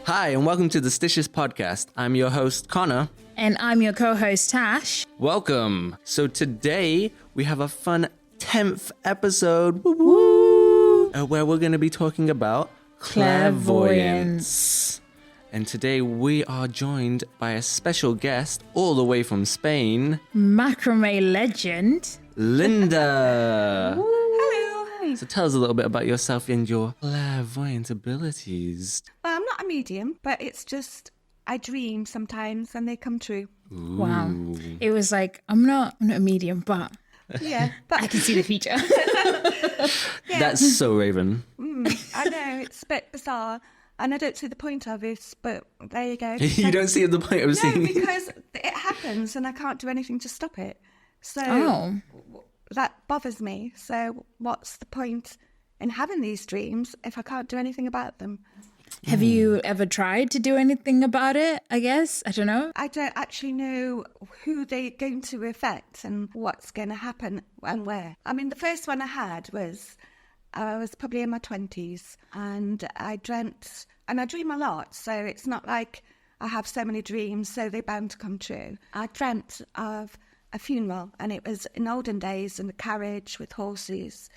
Hi, and welcome to the Stitious Podcast. I'm your host, Connor. And I'm your co-host, Tash. Welcome. So today, we have a fun 10th episode where we're going to be talking about Clairvoyants. And today, we are joined by a special guest all the way from Spain. Macrame legend. Linda. Hello. So tell us a little bit about yourself and your clairvoyant abilities. Well, I'm not a medium, but it's just I dream sometimes and they come true. Ooh. Wow. It was like, I'm not a medium, but Yeah, but I can see the future. yeah. That's so Raven. I know it's a bit bizarre, and I don't see the point of it. But there you go. You don't see the point of No, seeing because it happens, and I can't do anything to stop it. So Oh. that bothers me. So what's the point in having these dreams if I can't do anything about them? Have you ever tried to do anything about it, I guess? I don't know. I don't actually know who they're going to affect and what's going to happen and where. I mean, the first one I had was, I was probably in my 20s and I dreamt, and I dream a lot, so it's not like I have so many dreams, so they're bound to come true. I dreamt of a funeral, and it was in olden days in a carriage with horses,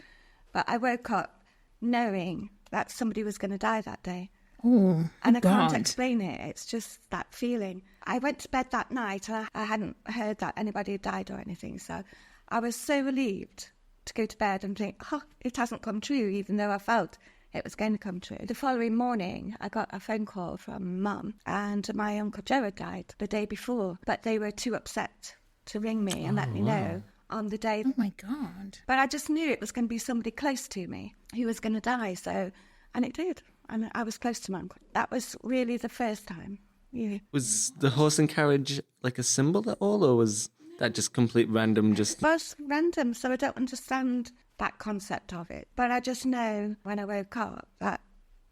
but I woke up knowing that somebody was going to die that day. Oh, And I God. can't explain it. It's just that feeling. I went to bed that night and I hadn't heard that anybody had died or anything. So I was so relieved to go to bed and think, oh, it hasn't come true, even though I felt it was going to come true. The following morning, I got a phone call from Mum, and my Uncle Joe had died the day before, but they were too upset to ring me and let me know on the day. Oh, my God. But I just knew it was going to be somebody close to me who was going to die. So, and it did. And I was close to my uncle. That was really the first time. Yeah. Was the horse and carriage like a symbol at all, or was that just complete random? Just It was random, so I don't understand that concept of it. But I just know when I woke up that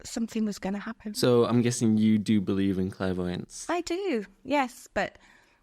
something was going to happen. so I'm guessing you do believe in clairvoyance. I do, yes, but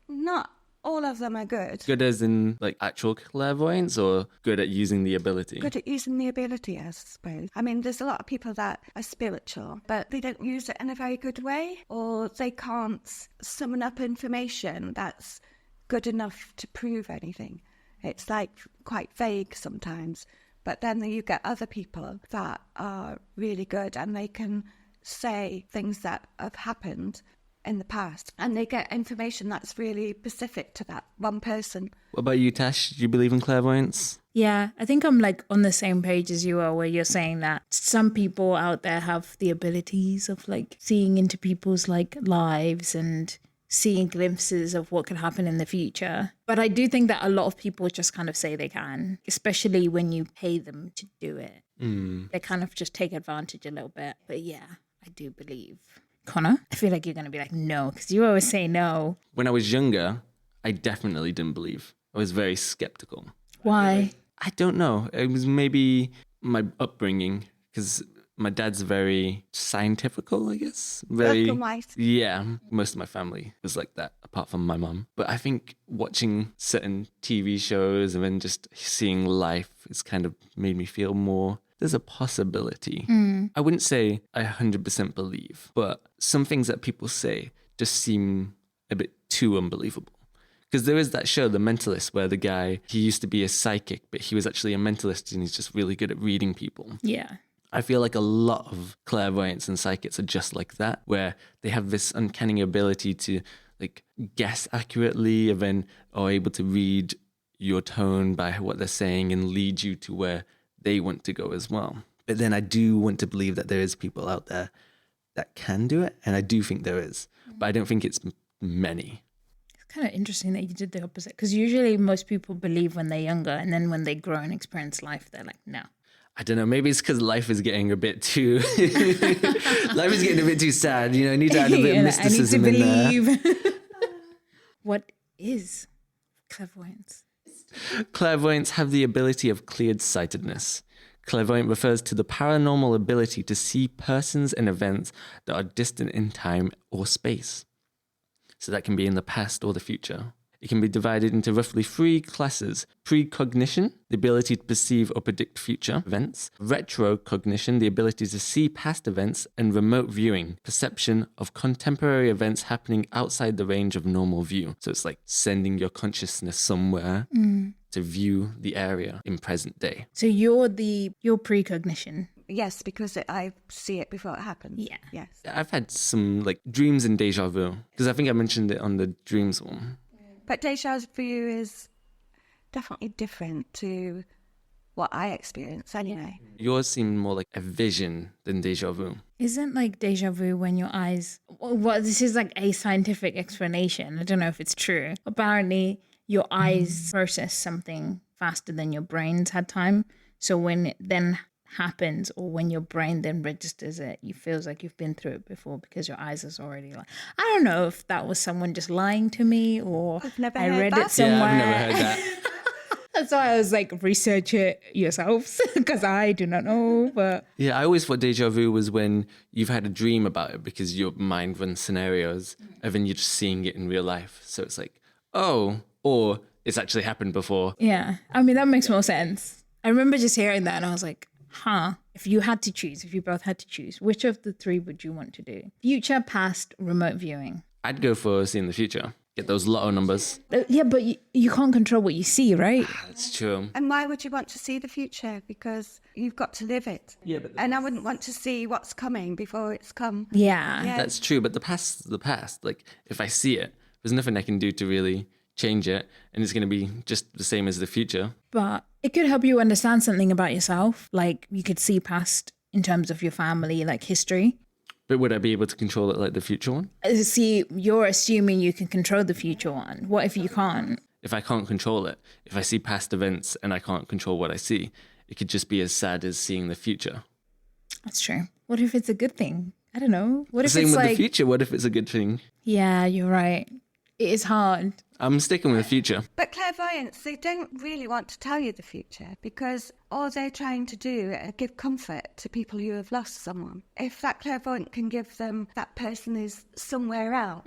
not all of them are good. Good as in like actual clairvoyance, or good at using the ability? Good at using the ability, I suppose. I mean, there's a lot of people that are spiritual, but they don't use it in a very good way, or they can't summon up information that's good enough to prove anything. It's like quite vague sometimes. But then you get other people that are really good and they can say things that have happened in the past, and they get information that's really specific to that one person. What about you, Tash? Do you believe in clairvoyance? Yeah, I think I'm like on the same page as you are, where you're saying that some people out there have the abilities of like seeing into people's like lives and seeing glimpses of what could happen in the future. But I do think that a lot of people just kind of say they can, especially when you pay them to do it. They kind of just take advantage a little bit. But yeah, I do believe. Connor, I feel like you're going to be like, no, because you always say no. When I was younger, I definitely didn't believe. I was very skeptical. Why? I don't know. It was maybe my upbringing, because my dad's very scientifical, I guess. Very, Black and white. yeah, most of my family was like that, apart from my mum. But I think watching certain TV shows and then just seeing life has kind of made me feel more, there's a possibility. I wouldn't say I 100% believe, but some things that people say just seem a bit too unbelievable. Because there is that show, The Mentalist, where the guy, he used to be a psychic, but he was actually a mentalist and he's just really good at reading people. Yeah. I feel like a lot of clairvoyants and psychics are just like that, where they have this uncanny ability to like guess accurately and then are able to read your tone by what they're saying and lead you to where they want to go as well. But then I do want to believe that there is people out there that can do it, and I do think there is, but I don't think it's many. It's kind of interesting that you did the opposite, because usually most people believe when they're younger, and then when they grow and experience life, they're like, no. I don't know, maybe it's because life is getting a bit too life is getting a bit too sad, you know, I need to add a bit of mysticism in there. I need to believe. What is clairvoyance? Clairvoyants have the ability of cleared sightedness. Clairvoyant refers to the paranormal ability to see persons and events that are distant in time or space. So that can be in the past or the future. It can be divided into roughly 3 classes. Precognition, the ability to perceive or predict future events. Retrocognition, the ability to see past events. And remote viewing, perception of contemporary events happening outside the range of normal view. So it's like sending your consciousness somewhere to view the area in present day. So you're precognition. Yes, because I see it before it happens. Yeah. Yes. I've had some like dreams and deja vu, because I think I mentioned it on the dreams one. But deja vu is definitely different to what I experience anyway. Yours seemed more like a vision than deja vu. Isn't like deja vu when your eyes... Well, this is like a scientific explanation. I don't know if it's true. Apparently, your eyes process something faster than your brain's had time. So when it then happens, or when your brain then registers it, you feels like you've been through it before because your eyes is already like... I don't know if that was someone just lying to me, or I've never I heard read that. it somewhere. Yeah, I've never heard that. That's why I was like, research it yourselves, because I do not know. But Yeah, I always thought deja vu was when you've had a dream about it because your mind runs scenarios and then you're just seeing it in real life. So it's like, oh, or it's actually happened before. yeah, I mean, that makes more sense. I remember just hearing that and I was like, huh, if you had to choose, if you both had to choose, which of the 3 would you want to do? Future, past, remote viewing. I'd go for seeing the future. Get those lotto numbers. Yeah, but you can't control what you see, right? That's true. And why would you want to see the future? Because you've got to live it. Yeah, but And I wouldn't want to see what's coming before it's come. Yeah. Yeah. that's true. But the past is the past. Like, if I see it, there's nothing I can do to really change it. And it's going to be just the same as the future. But it could help you understand something about yourself. Like, you could see past in terms of your family, like history. But would I be able to control it like the future one? See, you're assuming you can control the future one. What if you can't? If I can't control it, if I see past events and I can't control what I see, it could just be as sad as seeing the future. That's true. What if it's a good thing? I don't know. What if Same it's with like... the future. What if it's a good thing? Yeah, you're right. It is hard. I'm sticking with the future. But clairvoyants, they don't really want to tell you the future because all they're trying to do is give comfort to people who have lost someone. If that clairvoyant can give them that person is somewhere else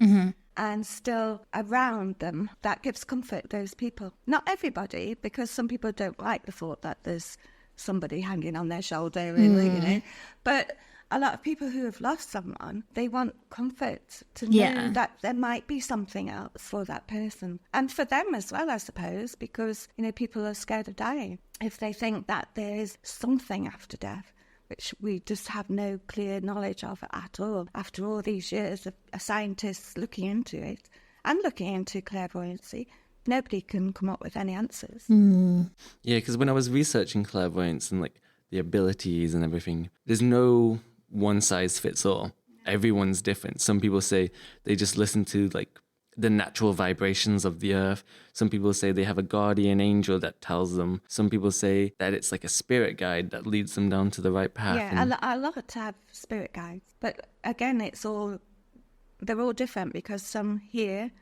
and still around them, that gives comfort to those people. Not everybody, because some people don't like the thought that there's somebody hanging on their shoulder, really, you know. But a lot of people who have lost someone, they want comfort to know that there might be something else for that person. And for them as well, I suppose, because, you know, people are scared of dying. If they think that there is something after death, which we just have no clear knowledge of at all, after all these years of scientists looking into it and looking into clairvoyancy, nobody can come up with any answers. Yeah, because when I was researching clairvoyance and like the abilities and everything, there's no one size fits all. Everyone's different. Some people say they just listen to like the natural vibrations of the earth. Some people say they have a guardian angel that tells them. Some people say that it's like a spirit guide that leads them down to the right path. Yeah, I love it to have spirit guides. But again, they're all different because some hear,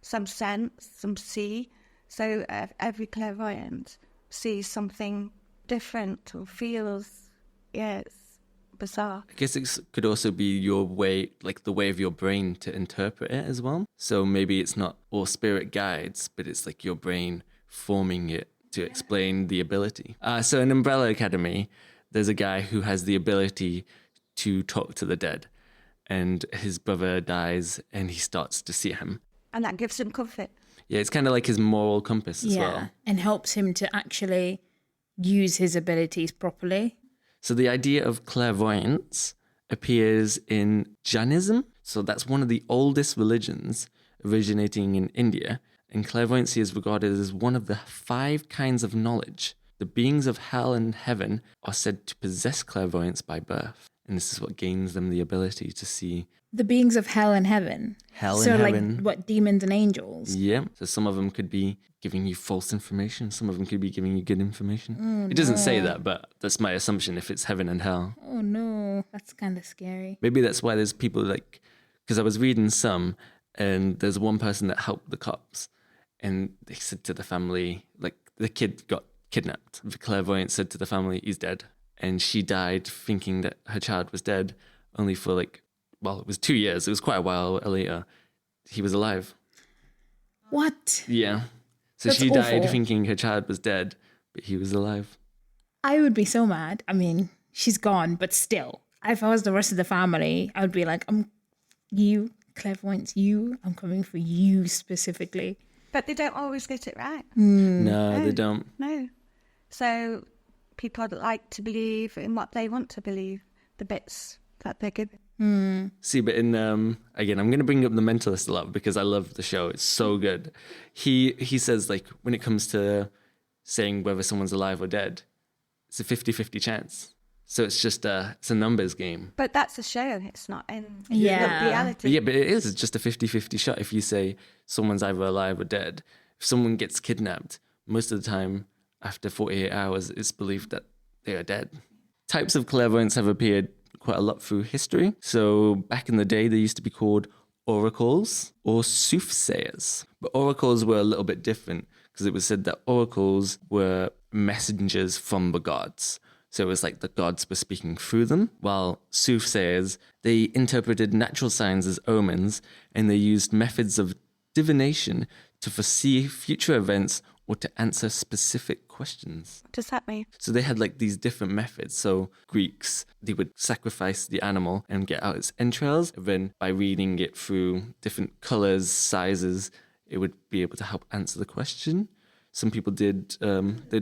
some sense, some see. So every clairvoyant sees something different or feels, it's bizarre. I guess it could also be your way, like the way of your brain to interpret it as well. So maybe it's not all spirit guides, but it's like your brain forming it to explain the ability. So in Umbrella Academy, there's a guy who has the ability to talk to the dead, and his brother dies and he starts to see him. And that gives him comfort. Yeah, it's kind of like his moral compass as well. And helps him to actually use his abilities properly. So the idea of clairvoyance appears in Jainism. So that's one of the oldest religions originating in India. And clairvoyancy is regarded as one of the 5 kinds of knowledge. The beings of hell and heaven are said to possess clairvoyance by birth. And this is what gains them the ability to see The beings of hell and heaven. hell So and like heaven. what, demons and angels? Yeah. So some of them could be giving you false information. Some of them could be giving you good information. It doesn't say that, but that's my assumption if it's heaven and hell. Oh no, that's kind of scary. Maybe that's why there's people like, because I was reading some, and there's one person that helped the cops, and they said to the family, like the kid got kidnapped. The clairvoyant said to the family, he's dead. And she died thinking that her child was dead, only for like, well, it was 2 years. It was quite a while later. He was alive. What? Yeah. So That's she died awful. thinking her child was dead, but he was alive. I would be so mad. I mean, she's gone, but still, if I was the rest of the family, I would be like, you, clairvoyance, I'm coming for you specifically. But they don't always get it right. No, they don't. No. So people like to believe in what they want to believe, the bits that they're given. See, but in again, I'm going to bring up The Mentalist a lot because I love the show. It's so good. He says, like, when it comes to saying whether someone's alive or dead, it's a 50-50 chance. So it's just it's a numbers game. But that's a show. It's not in Yeah. reality. But yeah, but it is. It's just a 50-50 shot. If you say someone's either alive or dead, if someone gets kidnapped, most of the time after 48 hours, it's believed that they are dead. Types of clairvoyance have appeared quite a lot through history. So back in the day, they used to be called oracles or soothsayers. But oracles were a little bit different because it was said that oracles were messengers from the gods. So it was like the gods were speaking through them, while soothsayers, they interpreted natural signs as omens, and they used methods of divination to foresee future events or to answer specific questions. What does that mean? So they had like these different methods. So Greeks, they would sacrifice the animal and get out its entrails. And then by reading it through different colors, sizes, it would be able to help answer the question. Some people they'd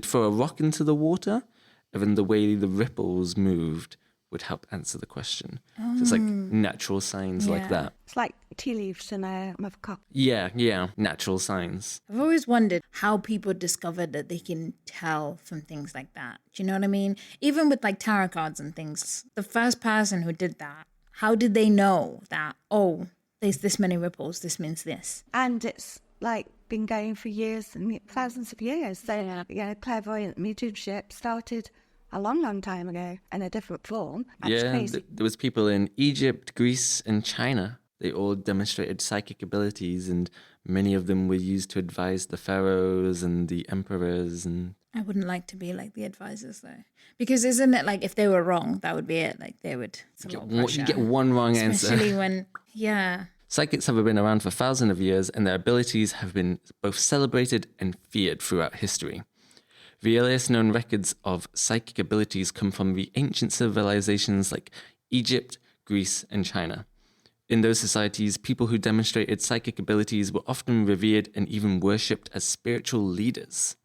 throw a rock into the water, and then the way the ripples moved would help answer the question. So it's like natural signs like that. It's like tea leaves in a mother cup. Yeah, natural signs. I've always wondered how people discovered that they can tell from things like that. Do you know what I mean? Even with like tarot cards and things, the first person who did that, how did they know that, oh, there's this many ripples, this means this? And it's like been going for years and thousands of years. So, clairvoyant mediumship started a long, long time ago in a different form. That's crazy. There was people in Egypt, Greece, and China. They all demonstrated psychic abilities, and many of them were used to advise the pharaohs and the emperors. And I wouldn't like to be like the advisors though, because isn't it like if they were wrong, that would be it. Like they would. you get one wrong especially answer. when Psychics have been around for thousands of years, and their abilities have been both celebrated and feared throughout history. The earliest known records of psychic abilities come from the ancient civilizations like Egypt, Greece, and China. In those societies, people who demonstrated psychic abilities were often revered and even worshipped as spiritual leaders.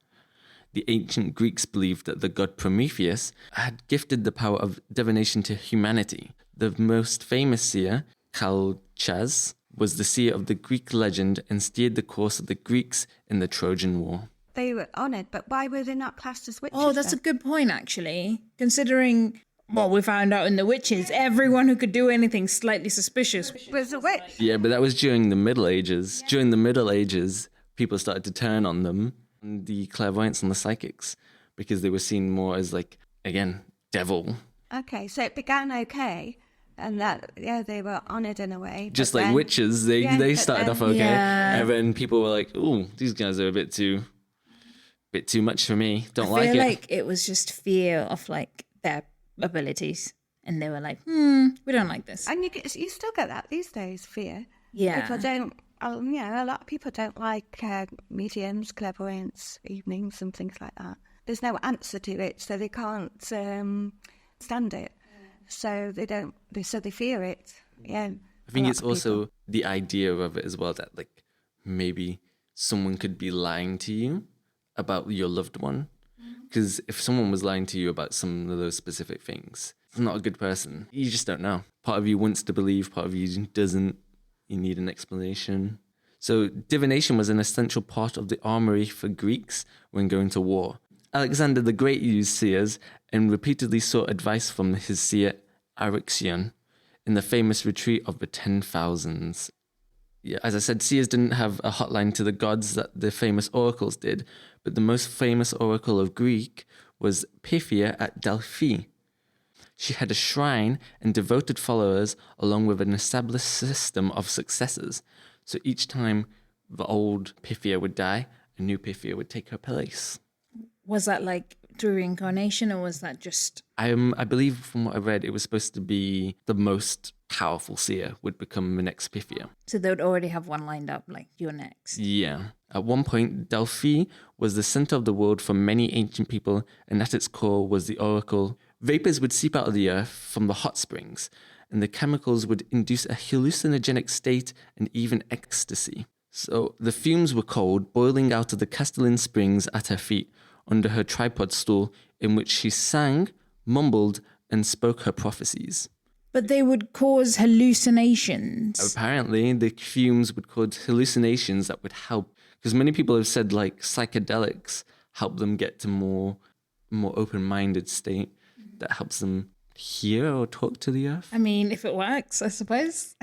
The ancient Greeks believed that the god Prometheus had gifted the power of divination to humanity. The most famous seer, Calchas, was the seer of the Greek legend and steered the course of the Greeks in the Trojan War. They were honoured, but why were they not classed as witches? Oh, that's a then? good point, actually. Considering what we found out in the witches, everyone who could do anything slightly suspicious. Was a witch. Yeah, but that was during the Middle Ages. During the Middle Ages, people started to turn on them, the clairvoyants and the psychics, because they were seen more as like, again, devil. Okay, so it began okay, and that they were honoured in a way. Just but like then- witches, they but started then- off okay, Yeah. and then people were like, "Oh, these guys are a bit too much for me. Don't I like feel it." like it was just fear of like their abilities, and they were like, we don't like this. And you still get that these days, fear. Yeah. People don't, a lot of people don't like mediums, clairvoyance, evenings and things like that. There's no answer to it, so they can't stand it. So they fear it. Yeah. I think a lot it's of also people. the idea of it as well that like maybe someone could be lying to you about your loved one. Because if someone was lying to you about some of those specific things, it's not a good person. You just don't know. Part of you wants to believe, part of you doesn't. You need an explanation. So divination was an essential part of the armory for Greeks when going to war. Alexander the Great used seers and repeatedly sought advice from his seer Aryxion in the famous retreat of the 10,000s. Yeah, as I said, seers didn't have a hotline to the gods that the famous oracles did, but the most famous oracle of Greek was Pythia at Delphi. She had a shrine and devoted followers along with an established system of successors. So each time the old Pythia would die, a new Pythia would take her place. Was that like through reincarnation, or was that just... I believe from what I read, it was supposed to be the most powerful seer would become the next Pythia. So they would already have one lined up, like, you're next. Yeah. At one point, Delphi was the center of the world for many ancient people, and at its core was the oracle. Vapors would seep out of the earth from the hot springs, and the chemicals would induce a hallucinogenic state and even ecstasy. So the fumes were cold, boiling out of the crystalline springs at her feet, under her tripod stool, in which she sang, mumbled, and spoke her prophecies. But they would cause hallucinations. Apparently, the fumes would cause hallucinations that would help, because many people have said like psychedelics help them get to more open-minded state that helps them hear or talk to the earth. I mean, if it works, I suppose.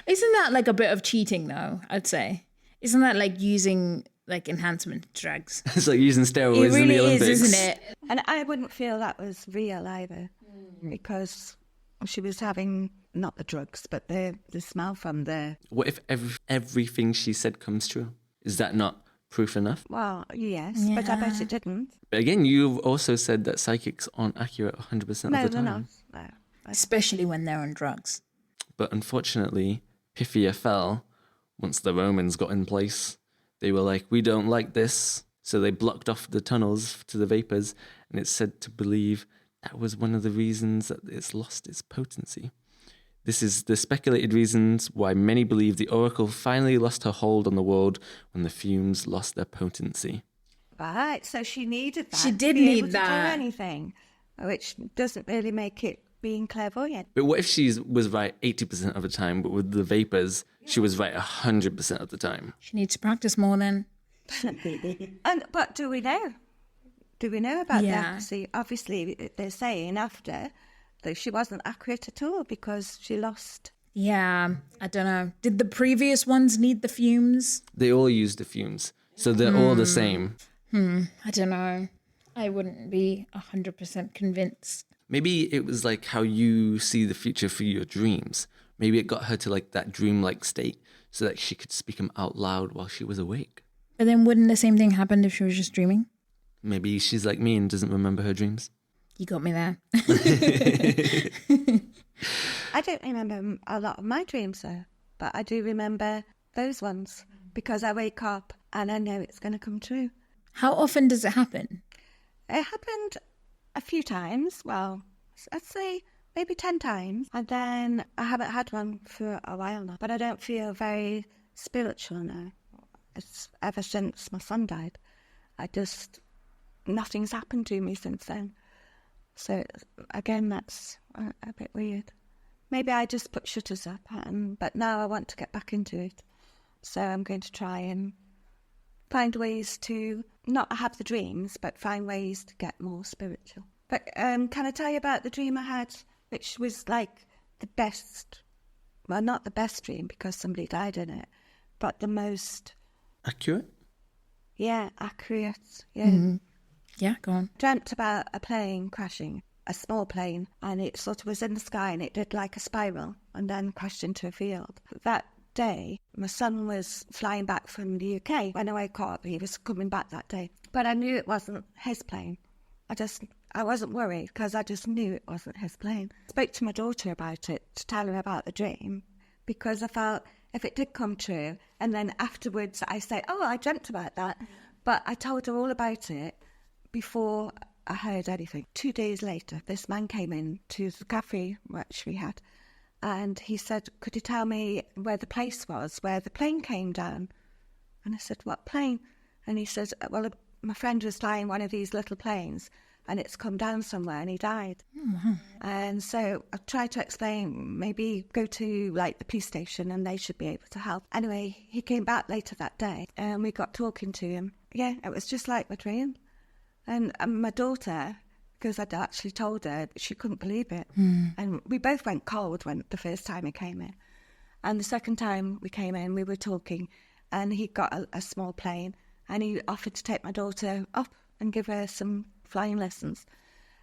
Isn't that like a bit of cheating, though, I'd say? Isn't that like using like enhancement drugs? It's like using steroids It really in the Olympics. is, isn't it? And I wouldn't feel that was real either, because she was having not the drugs, but the smell from the... What if everything she said comes true? Is that not proof enough? Well, yes, but I bet it didn't. But again, you've also said that psychics aren't accurate 100% of the time. No, they're not. No. Especially when they're on drugs. But unfortunately, Pythia fell once the Romans got in place. They were like, we don't like this. So they blocked off the tunnels to the vapors, and it's said to believe that was one of the reasons that it's lost its potency. This is the speculated reasons why many believe the oracle finally lost her hold on the world when the fumes lost their potency. Right, so she needed that. She did to be need able to that. do anything, which doesn't really make it being clairvoyant. But what if she was right 80% of the time, but with the vapors, she was right 100% of the time? She needs to practice more then. But do we know? Do we know about the Yeah. accuracy? Obviously, they're saying after that she wasn't accurate at all because she lost. Yeah, I don't know. Did the previous ones need the fumes? They all use the fumes, so they're all the same. I don't know. I wouldn't be 100% convinced. Maybe it was like how you see the future through your dreams. Maybe it got her to like that dreamlike state so that she could speak them out loud while she was awake. But then wouldn't the same thing happen if she was just dreaming? Maybe she's like me and doesn't remember her dreams. You got me there. I don't remember a lot of my dreams though, but I do remember those ones because I wake up and I know it's going to come true. How often does it happen? It happened a few times. Well, I'd say maybe 10 times. And then I haven't had one for a while now. But I don't feel very spiritual now. It's ever since my son died. Nothing's happened to me since then. So again, that's a bit weird. Maybe I just put shutters up, but now I want to get back into it. So I'm going to try and find ways to not have the dreams, but find ways to get more spiritual. But can I tell you about the dream I had, which was like the best, well, not the best dream because somebody died in it, but the most... Accurate? Yeah, accurate, yeah. Mm-hmm. Yeah, go on. Dreamt about a plane crashing, a small plane, and it sort of was in the sky and it did like a spiral and then crashed into a field. That day, my son was flying back from the UK. When I woke up, he was coming back that day. But I knew it wasn't his plane. I wasn't worried because I just knew it wasn't his plane. I spoke to my daughter about it to tell her about the dream because I felt if it did come true and then afterwards I say, oh, I dreamt about that. But I told her all about it before I heard anything. 2 days later, this man came in to the cafe which we had and he said, could you tell me where the place was, where the plane came down? And I said, what plane? And he said, well, my friend was flying one of these little planes and it's come down somewhere and he died. Mm-hmm. And so I tried to explain, maybe go to like the police station and they should be able to help. Anyway, he came back later that day and we got talking to him. Yeah, it was just like my dream. And my daughter, because I'd actually told her, she couldn't believe it. Mm. And we both went cold when the first time he came in. And the second time we came in, we were talking and he got a small plane and he offered to take my daughter up and give her some flying lessons.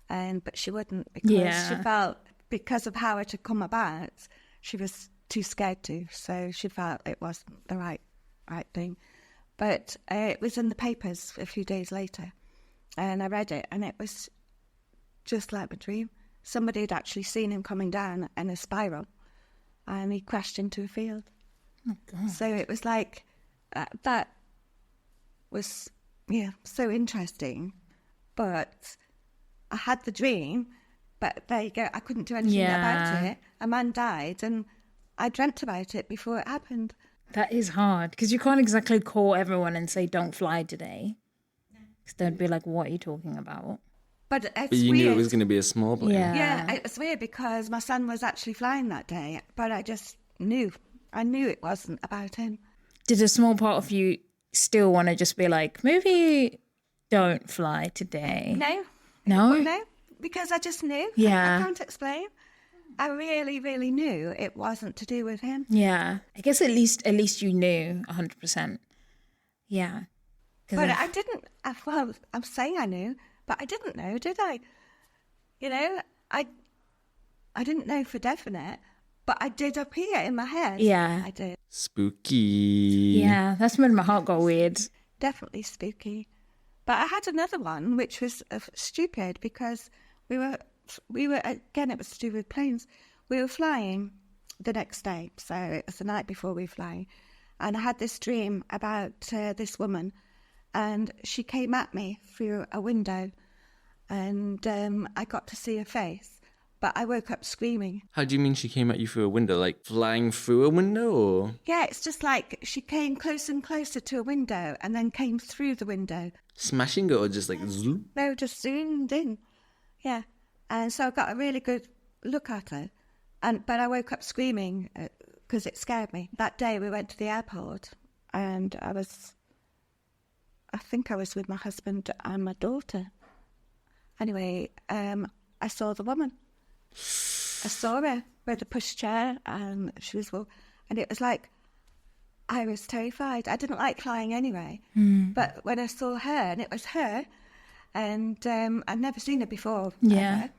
But she wouldn't because she felt, because of how it had come about, she was too scared to. So she felt it wasn't the right thing. But it was in the papers a few days later. And I read it, and it was just like a dream. Somebody had actually seen him coming down in a spiral, and he crashed into a field. Oh, God. So it was like, that was, so interesting. But I had the dream, but there you go, I couldn't do anything about it. A man died, and I dreamt about it before it happened. That is hard, because you can't exactly call everyone and say, don't fly today. Because they'd be like, what are you talking about? But it's But you weird. knew it was going to be a small plane. Yeah, it was weird because my son was actually flying that day, but I just knew. I knew it wasn't about him. Did a small part of you still want to just be like, maybe don't fly today? No, because I just knew. Yeah. I can't explain. I really, really knew it wasn't to do with him. Yeah. I guess at least you knew 100%. Yeah. But I didn't. Well, I'm saying I knew, but I didn't know, did I? You know, I didn't know for definite, but I did appear in my head. Yeah. I did. Spooky. Yeah, that's made my heart go weird. Definitely spooky. But I had another one which was stupid because we were again, it was to do with planes. We were flying the next day, so it was the night before we were flying, and I had this dream about this woman, and she came at me through a window, and I got to see her face, but I woke up screaming. How do you mean she came at you through a window? Like flying through a window, or? Yeah, it's just like she came closer and closer to a window and then came through the window. Smashing it, or just like zoom? No, just zoomed in. Yeah. And so I got a really good look at her. But I woke up screaming because it scared me. That day we went to the airport, and I think I was with my husband and my daughter. Anyway, I saw the woman. I saw her with a pushchair, and she was, and it was like, I was terrified. I didn't like flying anyway. But when I saw her, and it was her, and I'd never seen her before. Yeah. Ever,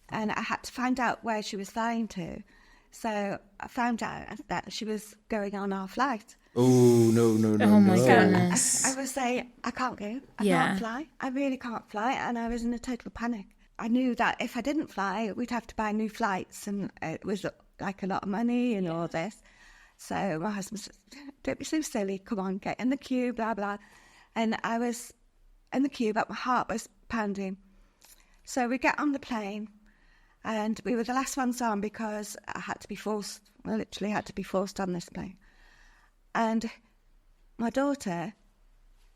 and I had to find out where she was flying to. So I found out that she was going on our flight. Oh, no. Oh, my no. goodness. I was saying, I can't go. I Yeah. can't fly. I really can't fly. And I was in a total panic. I knew that if I didn't fly, we'd have to buy new flights. And it was like a lot of money and all this. So my husband said, don't be so silly. Come on, get in the queue, blah, blah. And I was in the queue, but my heart was pounding. So we get on the plane. And we were the last ones on because I literally had to be forced on this plane. And my daughter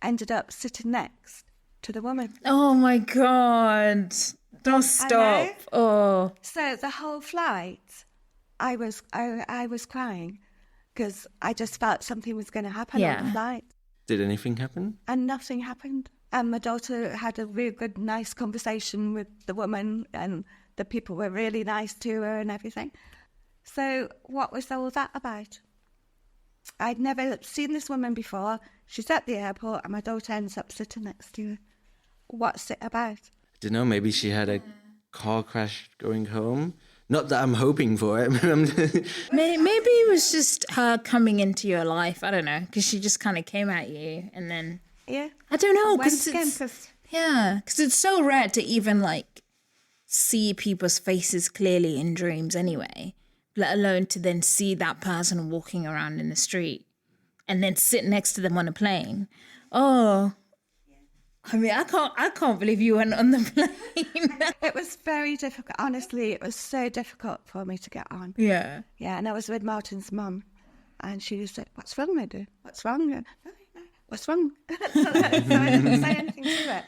ended up sitting next to the woman. Oh my God. Don't stop. Oh. So the whole flight, I was crying because I just felt something was going to happen on the flight. Did anything happen? And nothing happened. And my daughter had a really good, nice conversation with the woman, and the people were really nice to her and everything. So what was all that about? I'd never seen this woman before. She's at the airport and my daughter ends up sitting next to her. What's it about? I don't know, maybe she had a car crash going home. Not that I'm hoping for it. Maybe it was just her coming into your life. I don't know, because she just kind of came at you and then... Yeah. I don't know, because it's so rare to even like see people's faces clearly in dreams anyway, let alone to then see that person walking around in the street and then sit next to them on a plane. Oh, I mean, I can't believe you went on the plane. It was very difficult. Honestly, it was so difficult for me to get on. Yeah. Yeah, and I was with Martin's mum, and she said, "What's wrong, Mother? What's wrong?" No, what's wrong? So I didn't say anything to it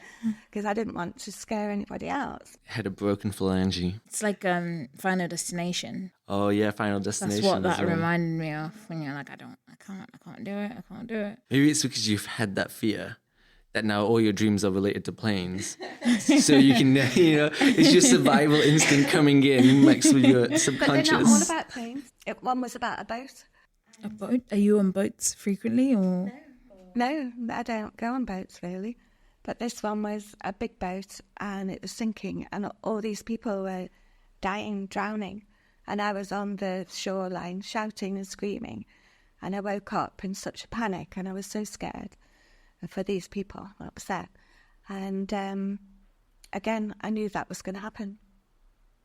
because I didn't want to scare anybody else. Had a broken phalange. It's like Final Destination. Oh yeah, Final Destination. That's what that as well. reminded me of when you're like, I can't do it. Maybe it's because you've had that fear that now all your dreams are related to planes. So you can, it's your survival instinct coming in mixed with your subconscious. But they're not all about planes. One was about a boat. A boat? Are you on boats frequently or? No, I don't go on boats really. But this one was a big boat and it was sinking and all these people were dying, drowning. And I was on the shoreline shouting and screaming. And I woke up in such a panic and I was so scared for these people, upset. And again, I knew that was going to happen.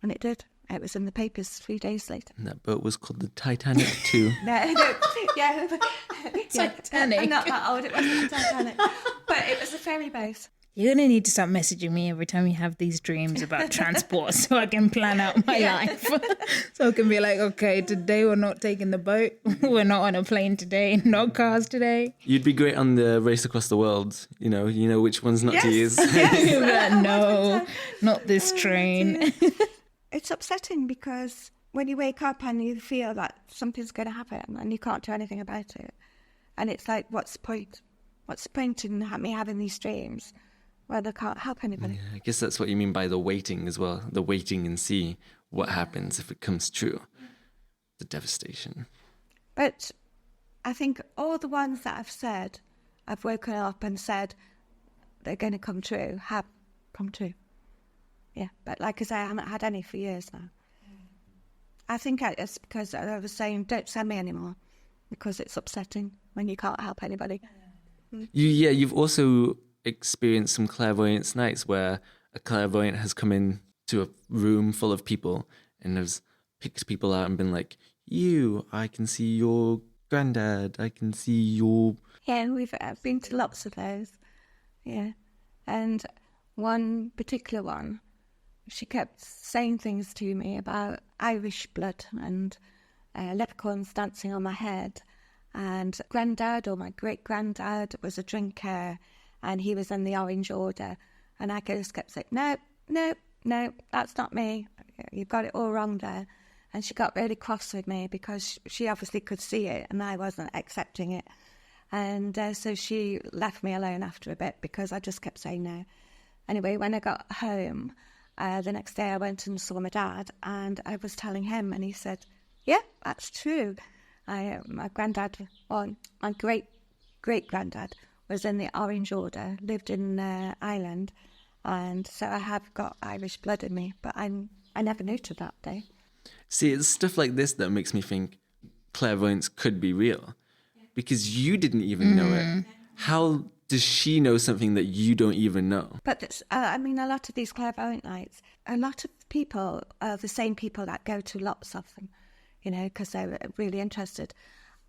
And it did. It was in the papers 3 days later. And that boat was called the Titanic too. No, yeah. Titanic. I'm not that old. It wasn't the Titanic. But it was a ferry boat. You're going to need to start messaging me every time you have these dreams about transport so I can plan out my life. So I can be like, okay, today we're not taking the boat. We're not on a plane today. No cars today. You'd be great on the Race Across the World. You know which ones not to use. No, not this train. It's upsetting because when you wake up and you feel that something's going to happen and you can't do anything about it. And it's like, what's the point? What's the point in me having these dreams? Well, I can't help anybody. Yeah, I guess that's what you mean by the waiting as well. The waiting and see what happens if it comes true. The devastation. But I think all the ones that I've woken up and said they're going to come true, have come true. Yeah, but like I say, I haven't had any for years now. I think it's because I was saying, don't send me anymore, because it's upsetting when you can't help anybody. You've also experienced some clairvoyance nights where a clairvoyant has come in to a room full of people and has picked people out and been like, I can see your granddad, I can see your... Yeah, and we've been to lots of those. Yeah. And one particular one, she kept saying things to me about Irish blood and leprechauns dancing on my head. And granddad, or my great-granddad, was a drinker, and he was in the Orange Order. And I just kept saying, no, that's not me. You've got it all wrong there. And she got really cross with me because she obviously could see it and I wasn't accepting it. And so she left me alone after a bit because I just kept saying no. Anyway, when I got home, the next day I went and saw my dad and I was telling him and he said, yeah, that's true. My granddad, or my great-granddad, was in the Orange Order, lived in Ireland, and so I have got Irish blood in me, but I never knew to that day. See, it's stuff like this that makes me think clairvoyance could be real, because you didn't even know it. How does she know something that you don't even know? But, a lot of these clairvoyant nights, a lot of people are the same people that go to lots of them, because they're really interested.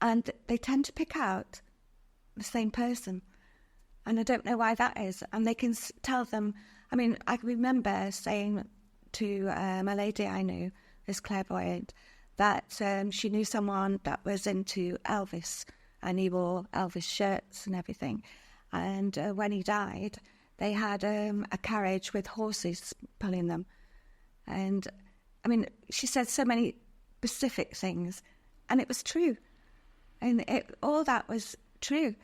And they tend to pick out the same person. And I don't know why that is. And they can tell them, I remember saying to a lady I knew, this clairvoyant, that she knew someone that was into Elvis, and he wore Elvis shirts and everything. And when he died, they had a carriage with horses pulling them. And, she said so many specific things, and it was true. And all that was true.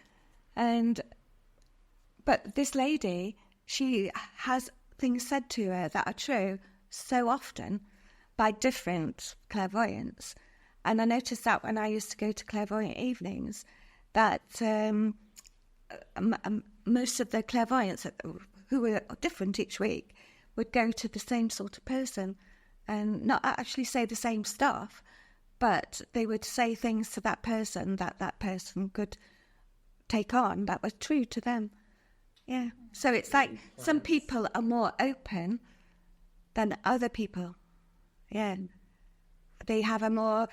But this lady, she has things said to her that are true so often by different clairvoyants. And I noticed that when I used to go to clairvoyant evenings, that most of the clairvoyants who were different each week would go to the same sort of person and not actually say the same stuff, but they would say things to that person that person could take on that was true to them. Yeah. So it's like some people are more open than other people. Yeah. They have a more...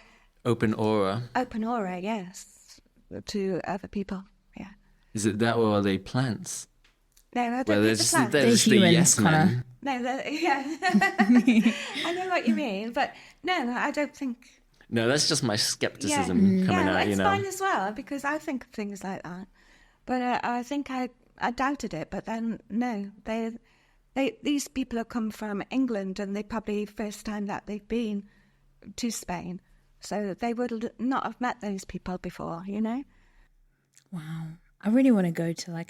Open aura. Open aura, yes, to other people, yeah. Is it that, or are they plants? No, I don't Well, think the plants. they're just the yes man. No, yeah. I know what you mean, but no, I don't think... No, that's just my skepticism coming out, it's fine as well, because I think of things like that. But I think I doubted it, but then, no, these people have come from England, and they probably first time that they've been to Spain. So they would not have met those people before, Wow. I really want to go to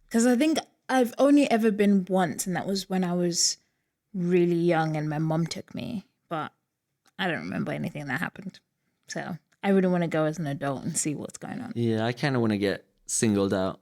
because I think I've only ever been once, and that was when I was really young and my mom took me. But I don't remember anything that happened. So I really want to go as an adult and see what's going on. Yeah, I kind of want to get singled out.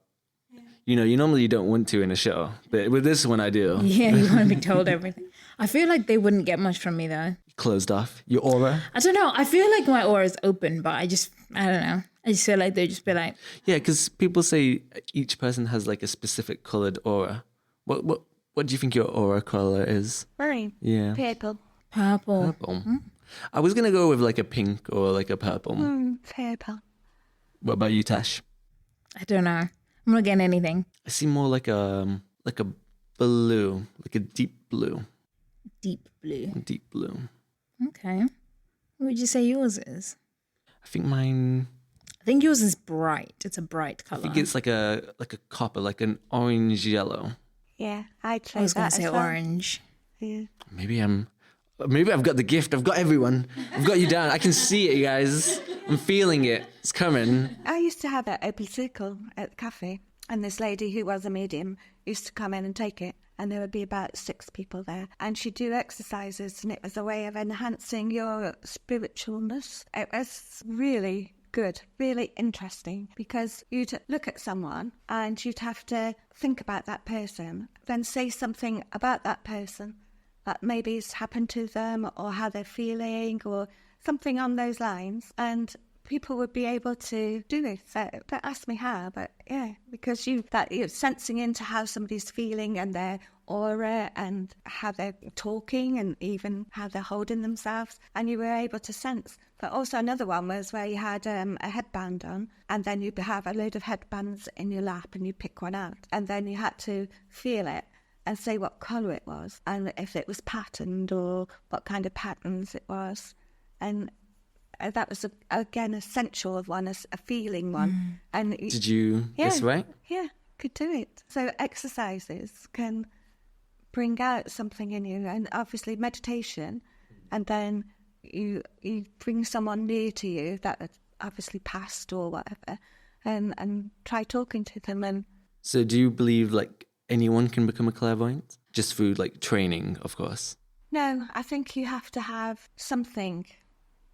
You normally don't want to in a show, but with this one I do. Yeah, you want to be told everything. I feel like they wouldn't get much from me though. Closed off. Your aura? I don't know. I feel like my aura is open, but I don't know. I just feel like they'd just be like, Yeah, because people say each person has like a specific coloured aura. What do you think your aura colour is? Green. Yeah. Purple. purple. Purple. I was going to go with like a pink or like a purple. Purple. What about you, Tash? I don't know. I'm not getting anything. I see more like a blue, like a deep blue. Deep blue. Deep blue. Okay. What would you say yours is? I think mine... I think yours is bright. It's a bright I colour. think it's like a copper, like an orange yellow. Yeah, I'd say I was going that to say as well. orange. Yeah. Maybe I've got the gift. I've got everyone. I've got you down. I can see it, you guys. I'm feeling it. It's coming. I used to have an open circle at the cafe, and this lady who was a medium used to come in and take it, and there would be about 6 people there, and she'd do exercises, and it was a way of enhancing your spiritualness. It was really good, really interesting, because you'd look at someone and you'd have to think about that person, then say something about that person that maybe has happened to them or how they're feeling or something on those lines, and people would be able to do it. So don't ask me how, but yeah, because you're sensing into how somebody's feeling and their aura and how they're talking and even how they're holding themselves, and you were able to sense. But also another one was where you had a headband on, and then you'd have a load of headbands in your lap and you pick one out, and then you had to feel it and say what colour it was and if it was patterned or what kind of patterns it was. And that was, again, a sensual one, a feeling one. And Did you guess right? Yeah, could do it. So exercises can bring out something in you, and obviously meditation, and then you bring someone near to you that has obviously passed or whatever, and try talking to them. And So do you believe like anyone can become a clairvoyant? Just through like training, of course. no, I think you have to have something.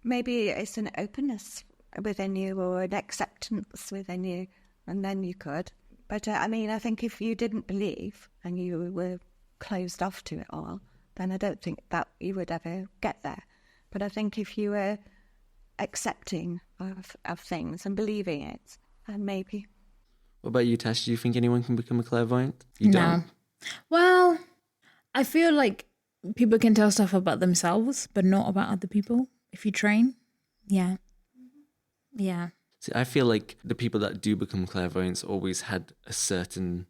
Maybe it's an openness within you or an acceptance within you, and then you could. But I mean, I think if you didn't believe and you were closed off to it all, then I don't think that you would ever get there. But I think if you were accepting of things and believing it, then maybe. What about you, Tash? Do you think anyone can become a clairvoyant? You No. don't? Well, I feel like people can tell stuff about themselves, but not about other people if you train. Yeah. Yeah. See, I feel like the people that do become clairvoyants always had a certain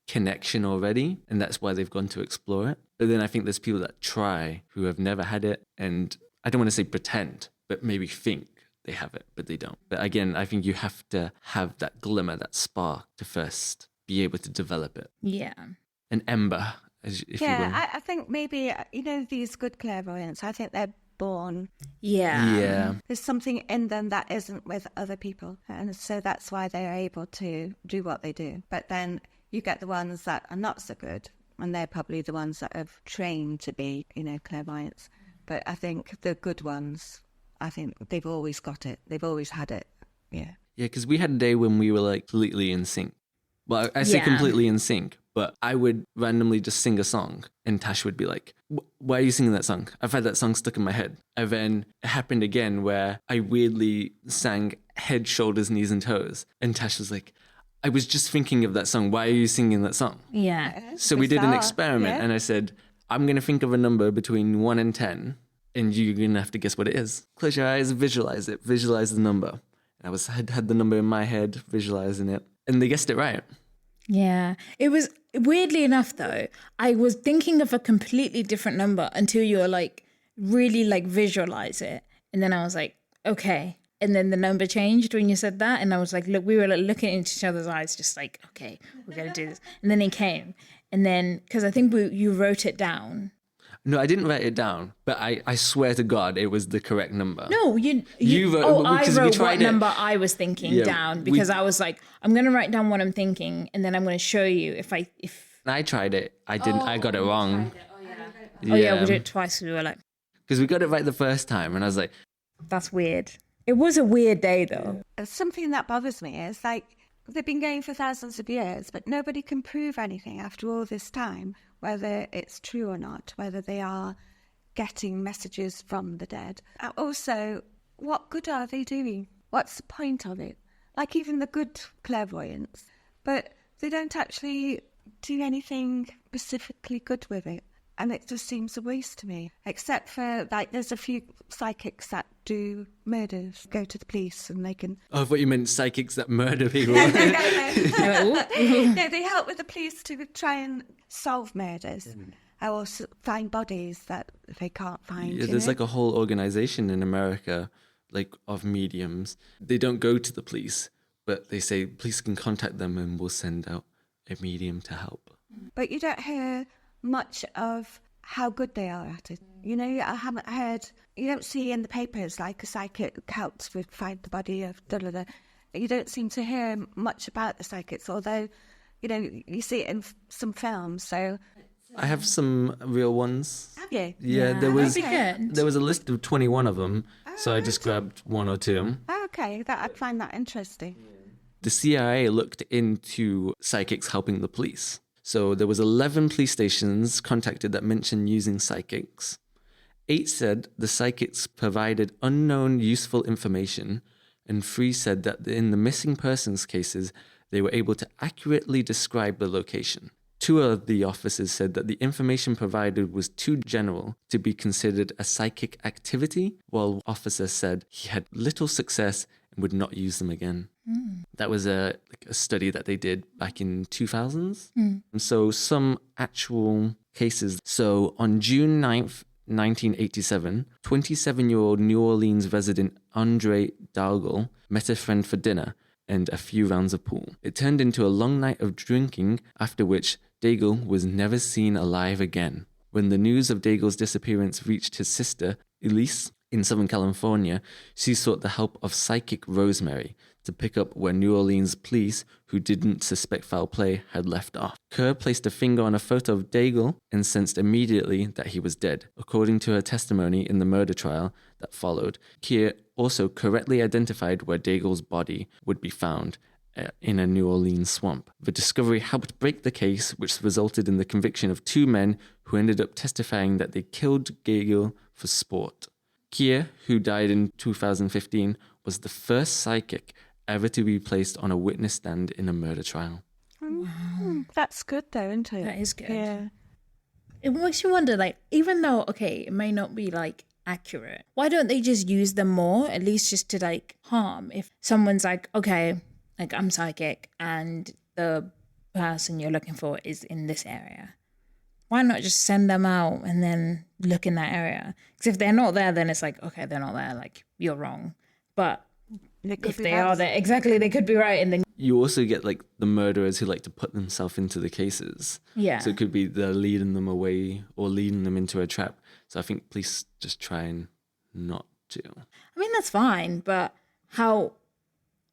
connection already, and that's why they've gone to explore it. But then I think there's people that try who have never had it, and I don't want to say pretend, but maybe think they have it, but they don't. But again, I think you have to have that glimmer, that spark to first be able to develop it. Yeah. An ember, if you will. I think maybe, these good clairvoyants, I think they're born. Yeah. Yeah. There's something in them that isn't with other people. And so that's why they're able to do what they do. But then you get the ones that are not so good, and they're probably the ones that have trained to be, clairvoyants. But I think the good ones, I think they've always got it. They've always had it. Yeah. Yeah, because we had a day when we were like completely in sync. Well, I say Yeah. completely in sync, but I would randomly just sing a song and Tash would be like, why are you singing that song? I've had that song stuck in my head. And then it happened again where I weirdly sang head, shoulders, knees and toes. And Tash was like, I was just thinking of that song. Why are you singing that song? Yeah. So we did an Bizarre, experiment yeah. and I said, I'm going to think of a number between 1 and 10 and you're going to have to guess what it is. Close your eyes, visualize it, visualize the number. And I had the number in my head, visualizing it. And they guessed it right. Yeah. It was weirdly enough though, I was thinking of a completely different number until you were like really like visualize it. And then I was like, okay. And then the number changed when you said that. And I was like, look, we were like looking into each other's eyes, just like, okay, we're going to do this. And then it came. And then, because I think you wrote it down. No, I didn't write it down, but I swear to God, it was the correct number. No, You wrote- oh, I because we wrote tried what it. number I was thinking Yeah, down because I was like, I'm going to write down what I'm thinking. And then I'm going to show you if I tried it. I didn't. I got it wrong. oh yeah, we did it twice. We were like, Because we got it right the first time, and I was like, that's weird. It was a weird day though. Something that bothers me is like they've been going for thousands of years, but nobody can prove anything after all this time, whether it's true or not, whether they are getting messages from the dead. Also, what good are they doing? What's the point of it? like even the good clairvoyants, but they don't actually do anything specifically good with it. And it just seems a waste to me, except for, like, there's a few psychics that do murders, go to the police and they can... Oh, I thought you meant psychics that murder people. No, they help with the police to try and solve murders or find bodies that they can't find. Yeah, there's like a whole organization in America, like, of mediums. They don't go to the police, but they say police can contact them and we'll send out a medium to help. But you don't hear much of how good they are at it. You know, I haven't heard, you don't see in the papers like a psychic helps with find the body of da-da-da. You don't seem to hear much about the psychics, although, you know, you see it in some films, so... I have some real ones. Have you? Yeah, there was good. there was a list of 21 of them, so I just grabbed one or two. Okay, I'd find that interesting. The CIA looked into psychics helping the police. So there was 11 police stations contacted that mentioned using psychics. 8 said the psychics provided unknown useful information, and 3 said that in the missing persons cases, they were able to accurately describe the location. 2 of the officers said that the information provided was too general to be considered a psychic activity, while one officer said he had little success and would not use them again. That was a study that they did back in 2000s. And so some actual cases. So on June 9th, 1987, 27-year-old New Orleans resident Andre Dalgal met a friend for dinner and a few rounds of pool. It turned into a long night of drinking, after which Daigle was never seen alive again. When the news of Daigle's disappearance reached his sister, Elise, in Southern California, she sought the help of psychic Rosemary to pick up where New Orleans police, who didn't suspect foul play, had left off. Kerr placed a finger on a photo of Daigle and sensed immediately that he was dead. According to her testimony in the murder trial that followed, Keir also correctly identified where Daigle's body would be found, in a New Orleans swamp. The discovery helped break the case, which resulted in the conviction of 2 men who ended up testifying that they killed Daigle for sport. Keir, who died in 2015, was the first psychic ever to be placed on a witness stand in a murder trial. Wow. That's good though, isn't it? That is good. Yeah. It makes you wonder, like, even though, okay, it may not be, like, accurate, why don't they just use them more, at least just to, like, harm? If someone's like, okay, like, I'm psychic and the person you're looking for is in this area, why not just send them out and then look in that area? Because if they're not there, then it's like, okay, they're not there, like, you're wrong. But if they are there, exactly, they could be right. And then you also get, like, the murderers who like to put themselves into the cases. Yeah. So it could be they're leading them away or leading them into a trap. So I think police just try and not to. I mean, that's fine, but how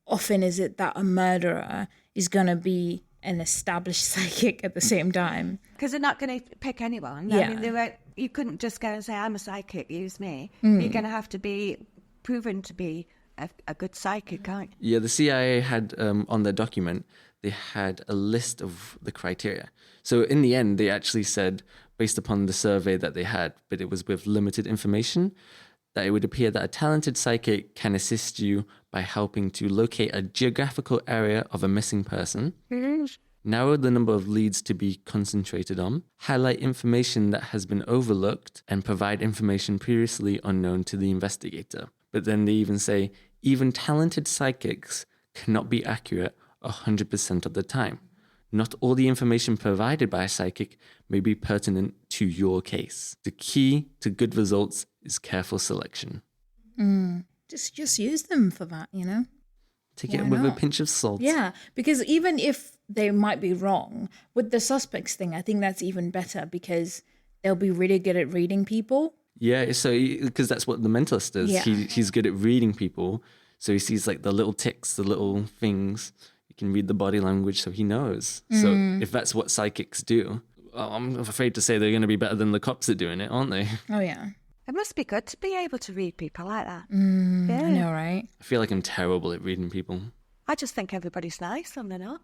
often is it that a murderer is going to be an established psychic at the same time? Because they're not going to pick anyone. Yeah. I mean, you couldn't just go and say, I'm a psychic, use me. You're going to have to be proven to be a good psychic, aren't you? Yeah, the CIA had, on their document, they had a list of the criteria. So in the end, they actually said, based upon the survey that they had, but it was with limited information, that it would appear that a talented psychic can assist you by helping to locate a geographical area of a missing person, narrow the number of leads to be concentrated on, highlight information that has been overlooked, and provide information previously unknown to the investigator. But then they even say, even talented psychics cannot be accurate 100% of the time. Not all the information provided by a psychic may be pertinent to your case. The key to good results is careful selection. Just use them for that, you know? Take it with a pinch of salt. Yeah, because even if they might be wrong, with the suspects thing, I think that's even better because they'll be really good at reading people. Yeah, so because that's what the mentalist does. Yeah. He's good at reading people. So he sees like the little ticks, the little things. He can read the body language, so he knows. So if that's what psychics do, well, I'm afraid to say they're going to be better than the cops at doing it, aren't they? Oh, yeah. It must be good to be able to read people like that. I know, right? I feel like I'm terrible at reading people. I just think everybody's nice and they're not.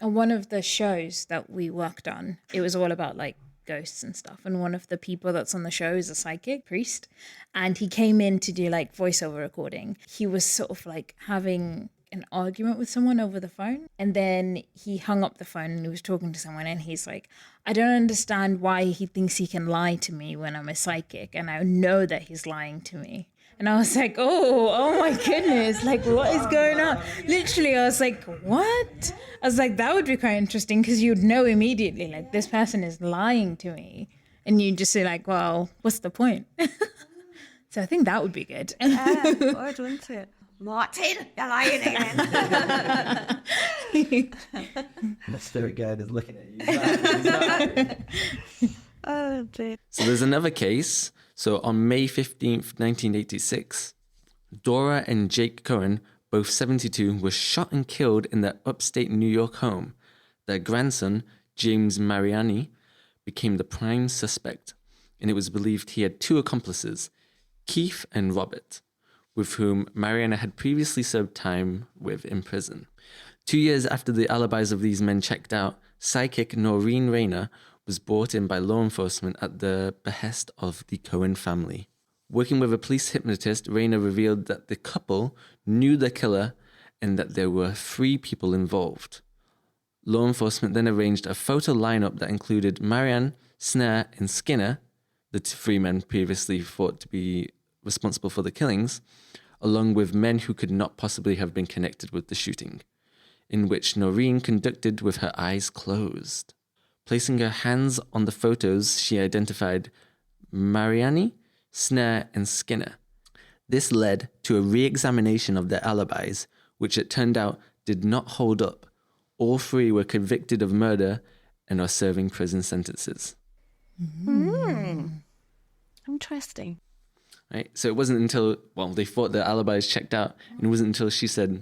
On one of the shows that we worked on, it was all about like ghosts and stuff. And one of the people that's on the show is a psychic priest. And he came in to do like voiceover recording. He was sort of like having an argument with someone over the phone. And then he hung up the phone and he was talking to someone and he's like, I don't understand why he thinks he can lie to me when I'm a psychic. And I know that he's lying to me. And I was like, oh my goodness, like what is going on? Literally, I was like, what? I was like, that would be quite interesting because you'd know immediately, like this person is lying to me. And you just say like, well, what's the point? So I think that would be good. Yeah, would, wouldn't it? Martin, you're lying again. The spirit guide is looking at you. Oh, dear. So there's another case. So on May 15th, 1986, Dora and Jake Cohen, both 72, were shot and killed in their upstate New York home. Their grandson, James Mariani, became the prime suspect, and it was believed he had two accomplices, Keith and Robert, with whom Mariana had previously served time with in prison. 2 years after the alibis of these men checked out, psychic Noreen Rayner was brought in by law enforcement at the behest of the Cohen family. Working with a police hypnotist, Rayner revealed that the couple knew the killer and that there were 3 people involved. Law enforcement then arranged a photo lineup that included Marianne, Snare, and Skinner, the 3 men previously thought to be responsible for the killings, along with men who could not possibly have been connected with the shooting, in which Noreen conducted with her eyes closed. Placing her hands on the photos, she identified Mariani, Snare, and Skinner. This led to a re-examination of their alibis, which it turned out did not hold up. All 3 were convicted of murder and are serving prison sentences. Interesting. Right? So it wasn't until, they thought their alibis checked out, and it wasn't until she said,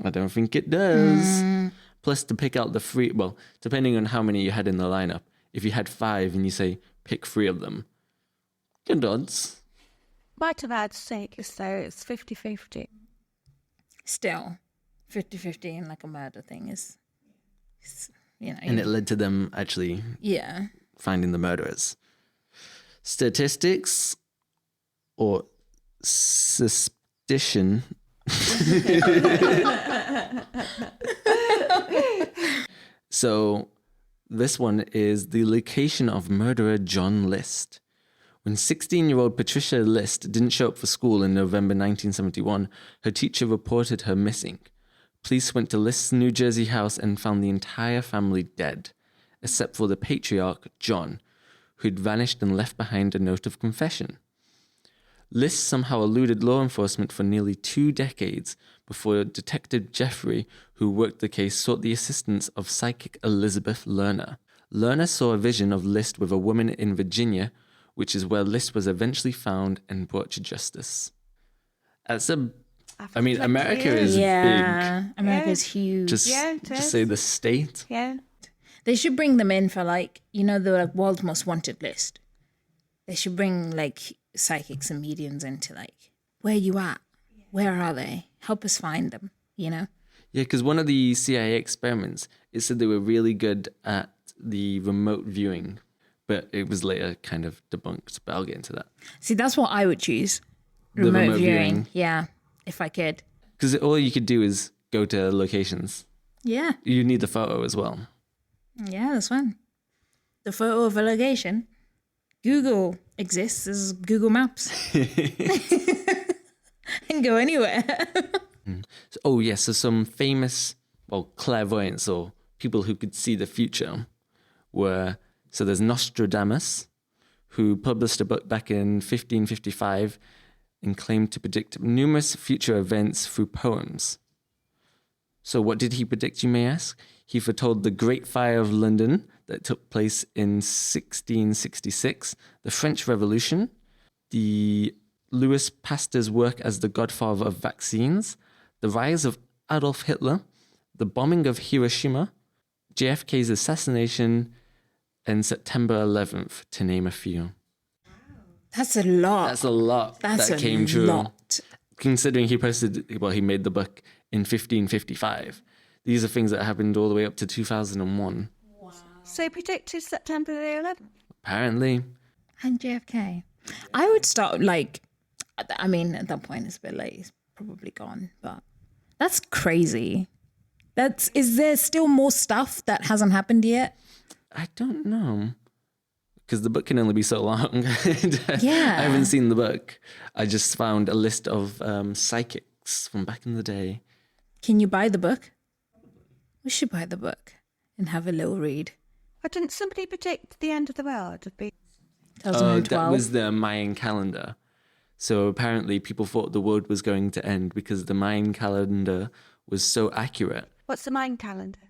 I don't think it does. Plus, to pick out the 3, depending on how many you had in the lineup, if you had 5 and you say, pick 3 of them, good odds. Might have had six, so it's 50-50. Still, 50-50 in like a murder thing is And it led to them actually finding the murderers. Statistics or suspicion. So this one is the location of murderer John List. When 16-year-old Patricia List didn't show up for school in November 1971, her teacher reported her missing. Police went to List's New Jersey house and found the entire family dead, except for the patriarch, John, who'd vanished and left behind a note of confession. List somehow eluded law enforcement for nearly 2 decades before Detective Jeffrey, who worked the case, sought the assistance of psychic Elizabeth Lerner. Lerner saw a vision of List with a woman in Virginia, which is where List was eventually found and brought to justice. America is big. America's huge. Just say the state. Yeah. They should bring them in for the world's most wanted list. They should bring psychics and mediums into where you at? Where are they? Help us find them, Yeah, because one of the CIA experiments, it said they were really good at the remote viewing, but it was later kind of debunked, but I'll get into that. See, that's what I would choose. Remote viewing. Yeah, if I could. Because all you could do is go to locations. Yeah. You need the photo as well. Yeah, that's fun. The photo of a location. Google exists as Google Maps. And go anywhere. So some famous, clairvoyants or people who could see the future were, so there's Nostradamus, who published a book back in 1555 and claimed to predict numerous future events through poems. So what did he predict, you may ask? He foretold the Great Fire of London that took place in 1666, the French Revolution, the Louis Pasteur's work as the godfather of vaccines, the rise of Adolf Hitler, the bombing of Hiroshima, JFK's assassination, and September 11th, to name a few. That's a lot. That's a lot that came true. Lot. Considering he made the book in 1555. These are things that happened all the way up to 2001. Wow. So he predicted September the 11th? Apparently. And JFK. I would start at that point it's a bit late. It's probably gone. But That's crazy. Is there still more stuff that hasn't happened yet? I don't know. Because the book can only be so long. Yeah. I haven't seen the book. I just found a list of psychics from back in the day. Can you buy the book? We should buy the book and have a little read. But didn't somebody predict the end of the world? 2012. That was the Mayan calendar. So apparently people thought the world was going to end because the Mayan calendar was so accurate. What's the Mayan calendar?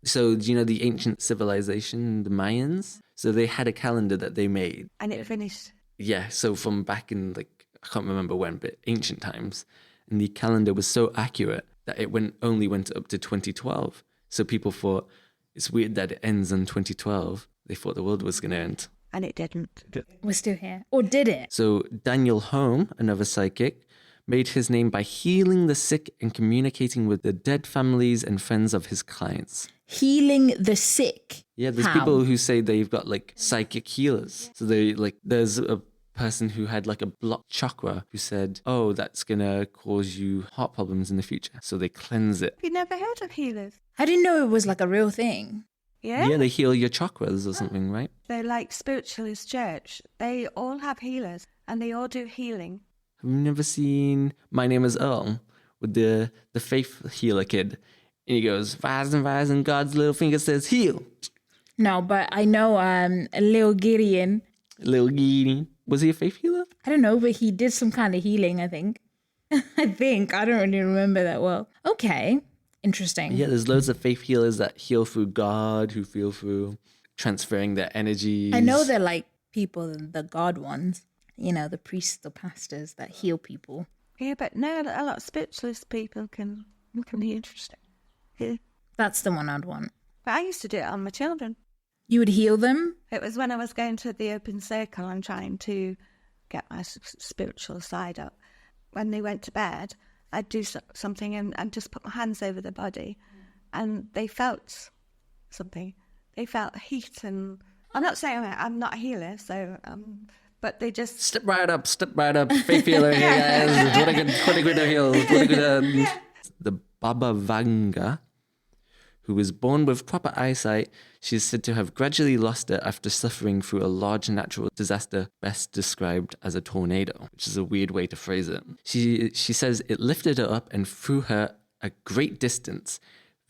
So do you know the ancient civilization, the Mayans? So they had a calendar that they made. And it finished. Yeah, so from back in, like, I can't remember when, but ancient times. And the calendar was so accurate that it only went up to 2012. So people thought, it's weird that it ends in 2012. They thought the world was going to end. And it didn't. We're still here. Or did it? So Daniel Home, another psychic, made his name by healing the sick and communicating with the dead families and friends of his clients. Healing the sick. Yeah, there's How? people who say they've got like psychic healers. So there's a person who had like a blocked chakra who said, oh, that's going to cause you heart problems in the future. So they cleanse it. Have you never heard of healers? I didn't know it was like a real thing. Yeah? Yeah, they heal your chakras or something, right? They're like Spiritualist Church. They all have healers and they all do healing. Have you never seen My Name is Earl with the faith healer kid? And he goes, rise and God's little finger says heal. No, but I know Lil Gideon. Little Gideon. Was he a faith healer? I don't know, but he did some kind of healing, I think. I don't really remember that well. Okay, interesting. Yeah, there's loads of faith healers that heal through God, who feel through transferring their energies. I know they're like people, the God ones. You know, the priests or pastors that heal people. Yeah, but no, a lot of spiritualist people can be interesting. Yeah. That's the one I'd want. But I used to do it on my children. You would heal them? It was when I was going to the open circle and trying to get my spiritual side up. When they went to bed, I'd do something and just put my hands over their body. And they felt something. They felt heat. And I'm not saying I'm not a healer, so... but they just... Step right up. Faith healer here, guys. What a good heal. The Baba Vanga, who was born with proper eyesight, she is said to have gradually lost it after suffering through a large natural disaster best described as a tornado, which is a weird way to phrase it. She says it lifted her up and threw her a great distance.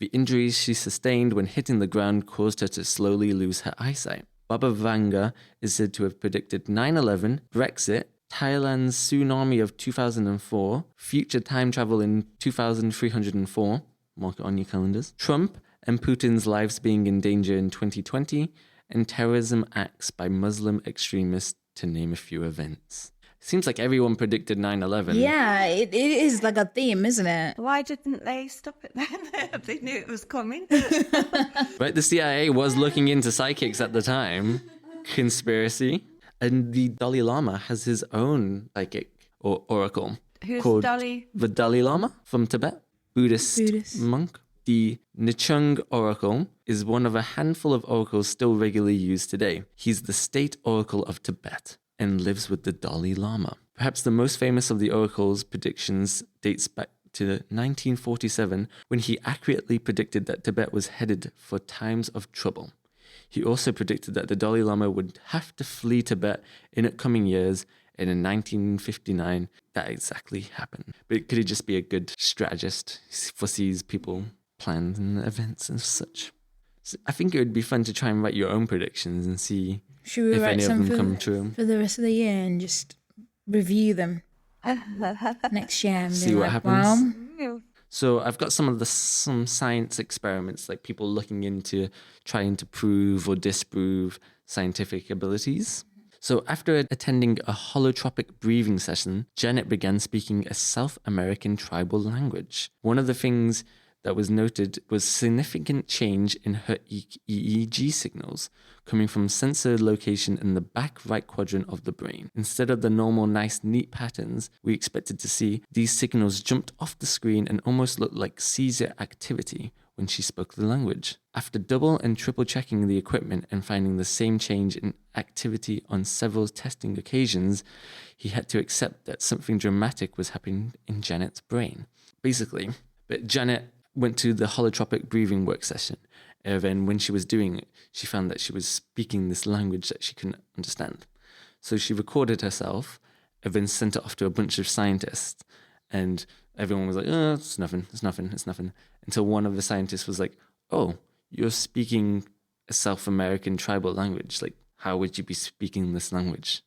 The injuries she sustained when hitting the ground caused her to slowly lose her eyesight. Baba Vanga is said to have predicted 9/11, Brexit, Thailand's tsunami of 2004, future time travel in 2304, mark it on your calendars, Trump and Putin's lives being in danger in 2020, and terrorism acts by Muslim extremists, to name a few events. Seems like everyone predicted 9/11. Yeah, it is like a theme, isn't it? Why didn't they stop it then? They knew it was coming. Right, the CIA was looking into psychics at the time. Conspiracy. And the Dalai Lama has his own psychic or oracle. Who's called Dalai? The Dalai Lama from Tibet. Buddhist monk. The Nichung Oracle is one of a handful of oracles still regularly used today. He's the state oracle of Tibet and lives with the Dalai Lama. Perhaps the most famous of the oracle's predictions dates back to 1947, when he accurately predicted that Tibet was headed for times of trouble. He also predicted that the Dalai Lama would have to flee Tibet in upcoming years, and in 1959, that exactly happened. But could he just be a good strategist? He foresees people, plans and events and such. So I think it would be fun to try and write your own predictions and see Should we if write any of some them come true. for the rest of the year and just review them next year and See be what like, happens. well, So I've got some science experiments, like people looking into trying to prove or disprove scientific abilities. So after attending a holotropic breathing session, Janet began speaking a South American tribal language. One of the things that was noted was significant change in her EEG signals, coming from sensor location in the back right quadrant of the brain. Instead of the normal nice neat patterns we expected to see, these signals jumped off the screen and almost looked like seizure activity when she spoke the language. After double and triple checking the equipment and finding the same change in activity on several testing occasions, he had to accept that something dramatic was happening in Janet's brain. Basically, But Janet went to the holotropic breathing work session. And then when she was doing it, she found that she was speaking this language that she couldn't understand. So she recorded herself and then sent it off to a bunch of scientists. And everyone was like, oh, it's nothing. Until one of the scientists was like, oh, you're speaking a South American tribal language. Like, how would you be speaking this language?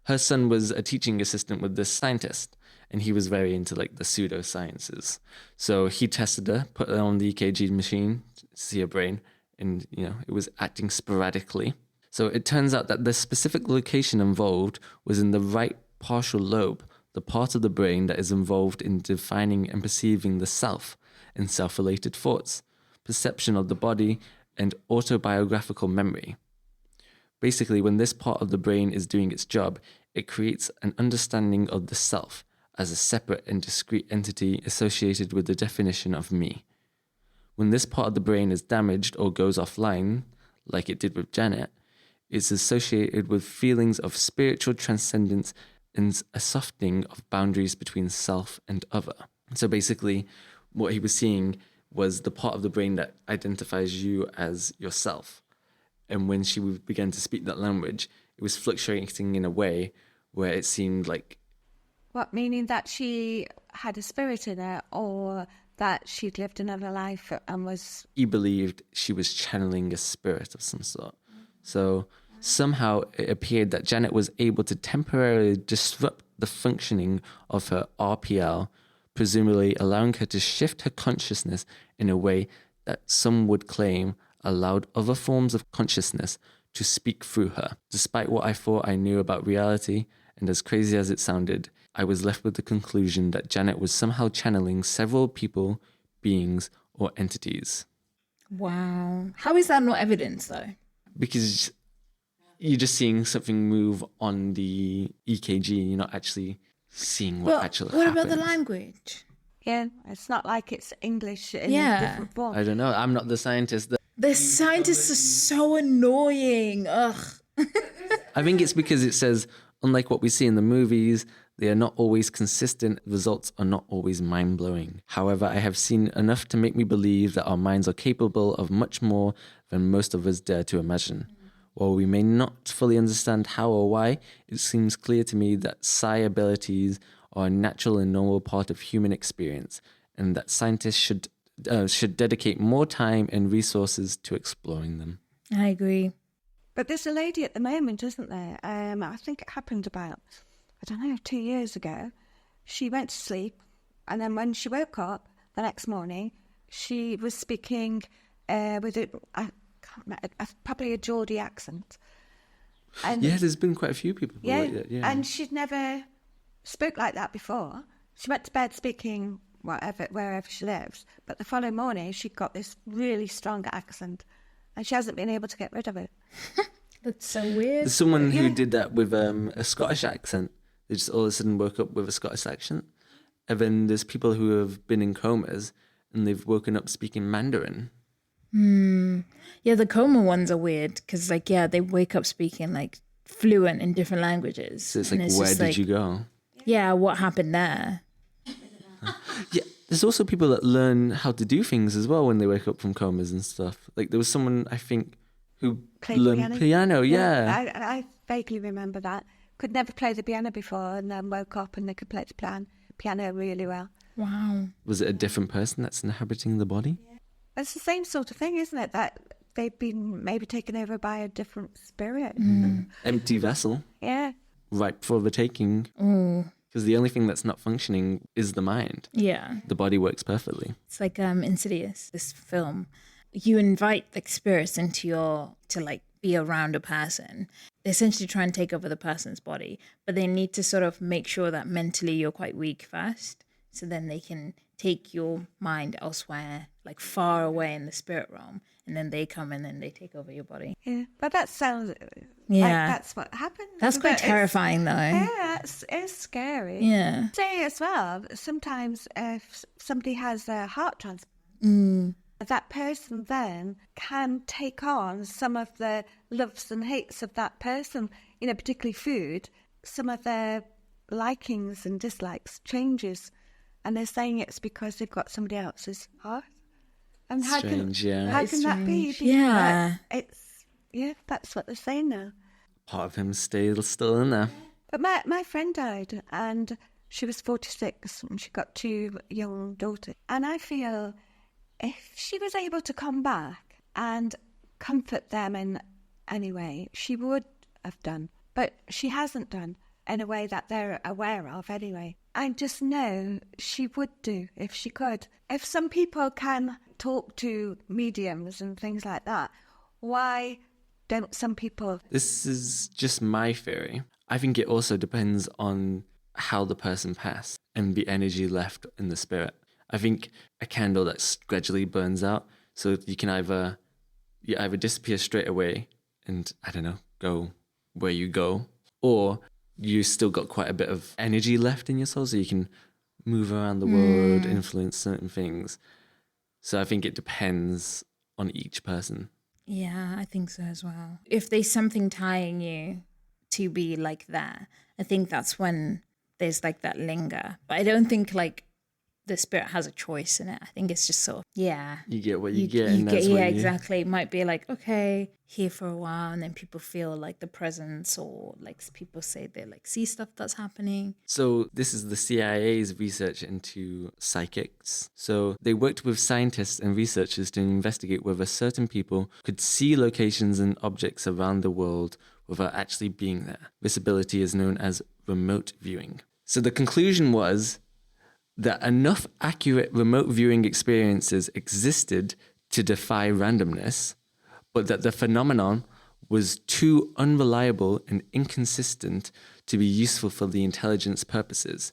Her son was a teaching assistant with this scientist, and he was very into like the pseudosciences. So he tested her, put her on the EKG machine to see her brain, and it was acting sporadically. So it turns out that the specific location involved was in the right partial lobe, the part of the brain that is involved in defining and perceiving the self and self-related thoughts, perception of the body, and autobiographical memory. Basically, when this part of the brain is doing its job, it creates an understanding of the self as a separate and discrete entity associated with the definition of me. When this part of the brain is damaged or goes offline, like it did with Janet, it's associated with feelings of spiritual transcendence and a softening of boundaries between self and other. So basically, what he was seeing was the part of the brain that identifies you as yourself. And when she began to speak that language, it was fluctuating in a way where it seemed like... What, meaning that she had a spirit in her, or that she'd lived another life and was... He believed she was channeling a spirit of some sort. So somehow it appeared that Janet was able to temporarily disrupt the functioning of her RPL, presumably allowing her to shift her consciousness in a way that some would claim allowed other forms of consciousness to speak through her. Despite what I thought I knew about reality, and as crazy as it sounded, I was left with the conclusion that Janet was somehow channeling several people, beings, or entities. Wow. How is that not evidence, though? Because you're just seeing something move on the EKG, you're not actually seeing what actually what happens. about the language? Yeah, it's not like it's English in Yeah. a different form. I don't know. I'm not the scientist. The scientists are so annoying. Ugh. I think it's because it says, unlike what we see in the movies, they are not always consistent. Results are not always mind-blowing. However, I have seen enough to make me believe that our minds are capable of much more than most of us dare to imagine. While we may not fully understand how or why, it seems clear to me that psi abilities are a natural and normal part of human experience, and that scientists should dedicate more time and resources to exploring them. I agree. But there's a lady at the moment, isn't there? I think it happened about, 2 years ago. She went to sleep, and then when she woke up the next morning, she was speaking with probably a Geordie accent. And Yeah, there's been quite a few people like that. Yeah, and she'd never spoke like that before. She went to bed speaking wherever she lives, but the following morning she got this really strong accent, and she hasn't been able to get rid of it. That's so weird. There's someone who did that with a Scottish accent. They just all of a sudden woke up with a Scottish accent. And then there's people who have been in comas and they've woken up speaking Mandarin. Yeah, the coma ones are weird because, they wake up speaking fluent in different languages. So it's where did you go? Yeah, what happened there? Yeah, there's also people that learn how to do things as well when they wake up from comas and stuff. Like there was someone, I think, who learned piano. Yeah. I vaguely remember that. Could never play the piano before, and then woke up and they could play the piano really well. Wow. Was it a different person that's inhabiting the body? It's the same sort of thing, isn't it? That they've been maybe taken over by a different spirit. Empty vessel. Yeah. Ripe for the taking. Because the only thing that's not functioning is the mind. Yeah. The body works perfectly. It's like Insidious, this film. You invite spirits into to be around a person. They essentially try and take over the person's body, but they need to sort of make sure that mentally you're quite weak first. So then they can take your mind elsewhere, far away in the spirit realm, and then they come and then they take over your body. Yeah, but that sounds like that's what happens. That's quite terrifying, though. Yeah, it's scary. Yeah. Say as well, sometimes if somebody has a heart transplant, that person then can take on some of the loves and hates of that person, particularly food. Some of their likings and dislikes changes and they're saying it's because they've got somebody else's heart. And how Strange, yeah. How can that be? Strange. Yeah. That's what they're saying now. Part of him still in there. But my friend died, and she was 46, and she got 2 young daughters. And I feel if she was able to come back and comfort them in any way, she would have done. But she hasn't done in a way that they're aware of anyway. I just know she would do if she could. If some people can talk to mediums and things like that, why don't some people? This is just my theory. I think it also depends on how the person passed and the energy left in the spirit. I think a candle that gradually burns out, so you either disappear straight away and, I don't know, go where you go, or you still got quite a bit of energy left in your soul, so you can move around the world, influence certain things. So I think it depends on each person. Yeah, I think so as well. If there's something tying you to be like that, I think that's when there's like that linger. But I don't think like the spirit has a choice in it. I think it's just sort of, You get what you get, and that's yeah, what exactly. It might be like, okay, here for a while, and then people feel like the presence, or like people say they like see stuff that's happening. So this is the CIA's research into psychics. So they worked with scientists and researchers to investigate whether certain people could see locations and objects around the world without actually being there. This ability is known as remote viewing. So the conclusion was that enough accurate remote viewing experiences existed to defy randomness, but that the phenomenon was too unreliable and inconsistent to be useful for the intelligence purposes.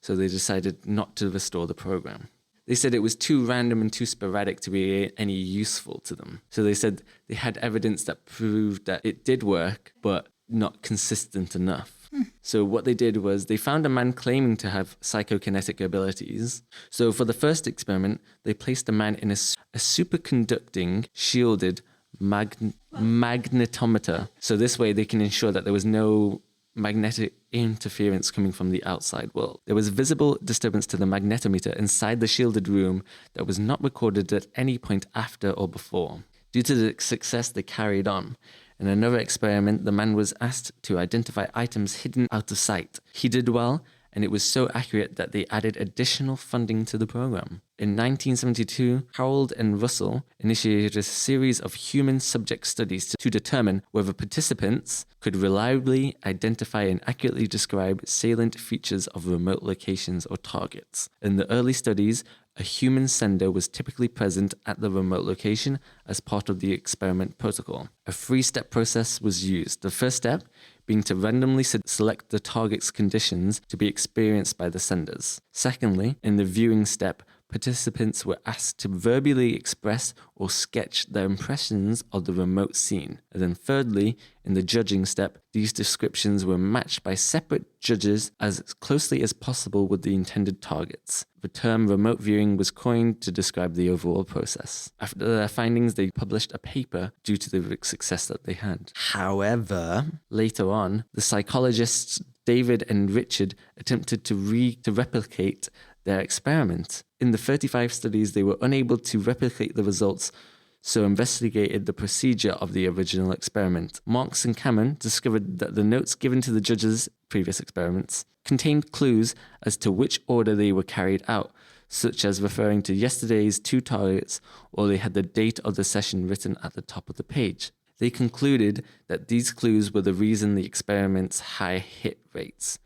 So they decided not to restore the program. They said it was too random and too sporadic to be any useful to them. So they said they had evidence that proved that it did work, but not consistent enough. So what they did was they found a man claiming to have psychokinetic abilities. So for the first experiment, they placed a man in a superconducting, shielded magnetometer. So this way they can ensure that there was no magnetic interference coming from the outside world. There was visible disturbance to the magnetometer inside the shielded room that was not recorded at any point after or before. Due to the success, they carried on. In another experiment, the man was asked to identify items hidden out of sight. He did well, and it was so accurate that they added additional funding to the program. In 1972, Harold and Russell initiated a series of human subject studies to determine whether participants could reliably identify and accurately describe salient features of remote locations or targets. In the early studies, a human sender was typically present at the remote location as part of the experiment protocol. A 3-step process was used. The first step being to randomly select the target's conditions to be experienced by the senders. Secondly, in the viewing step, participants were asked to verbally express or sketch their impressions of the remote scene. And then thirdly, in the judging step, these descriptions were matched by separate judges as closely as possible with the intended targets. The term remote viewing was coined to describe the overall process. After their findings, they published a paper due to the success that they had. However, later on, the psychologists David and Richard attempted to replicate their experiment. In the 35 studies, they were unable to replicate the results, so investigated the procedure of the original experiment. Marks and Cameron discovered that the notes given to the judges' previous experiments contained clues as to which order they were carried out, such as referring to yesterday's 2 targets, or they had the date of the session written at the top of the page. They concluded that these clues were the reason the experiment's high hit rates.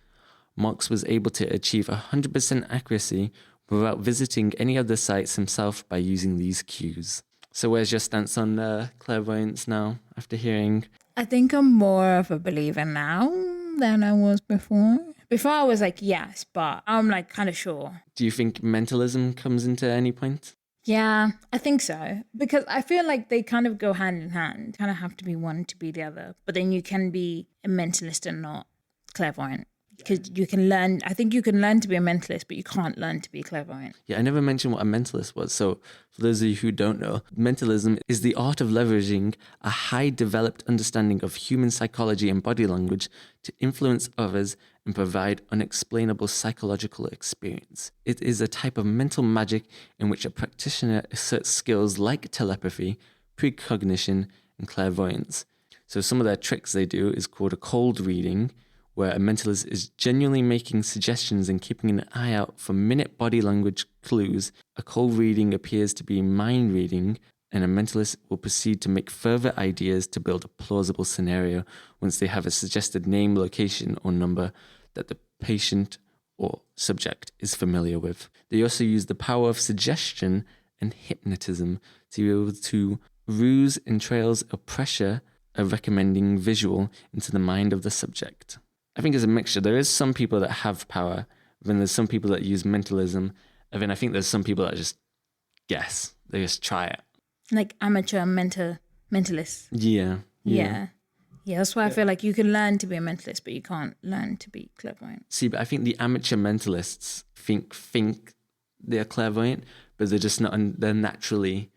Marks was able to achieve 100% accuracy without visiting any of the sites himself by using these cues. So where's your stance on clairvoyance now, after hearing? I think I'm more of a believer now than I was before. Before I was like, yes, but I'm like kind of sure. Do you think mentalism comes into any point? Yeah, I think so. Because I feel like they kind of go hand in hand. Kind of have to be one to be the other. But then you can be a mentalist and not clairvoyant. Because you can learn, I think you can learn to be a mentalist, but you can't learn to be clairvoyant. Yeah, I never mentioned what a mentalist was. So for those of you who don't know, mentalism is the art of leveraging a high developed understanding of human psychology and body language to influence others and provide unexplainable psychological experience. It is a type of mental magic in which a practitioner asserts skills like telepathy, precognition, and clairvoyance. So some of their tricks they do is called a cold reading, where a mentalist is genuinely making suggestions and keeping an eye out for minute body language clues. A cold reading appears to be mind reading, and a mentalist will proceed to make further ideas to build a plausible scenario once they have a suggested name, location, or number that the patient or subject is familiar with. They also use the power of suggestion and hypnotism to be able to ruse and trails of pressure a recommending visual into the mind of the subject. I think it's a mixture. There is some people that have power, then there's some people that use mentalism, and then I think there's some people that just guess. They just try it. Like amateur mentalists. Yeah. Yeah, that's why I feel like you can learn to be a mentalist, but you can't learn to be clairvoyant. See, but I think the amateur mentalists think they're clairvoyant, but they're just not, they're naturally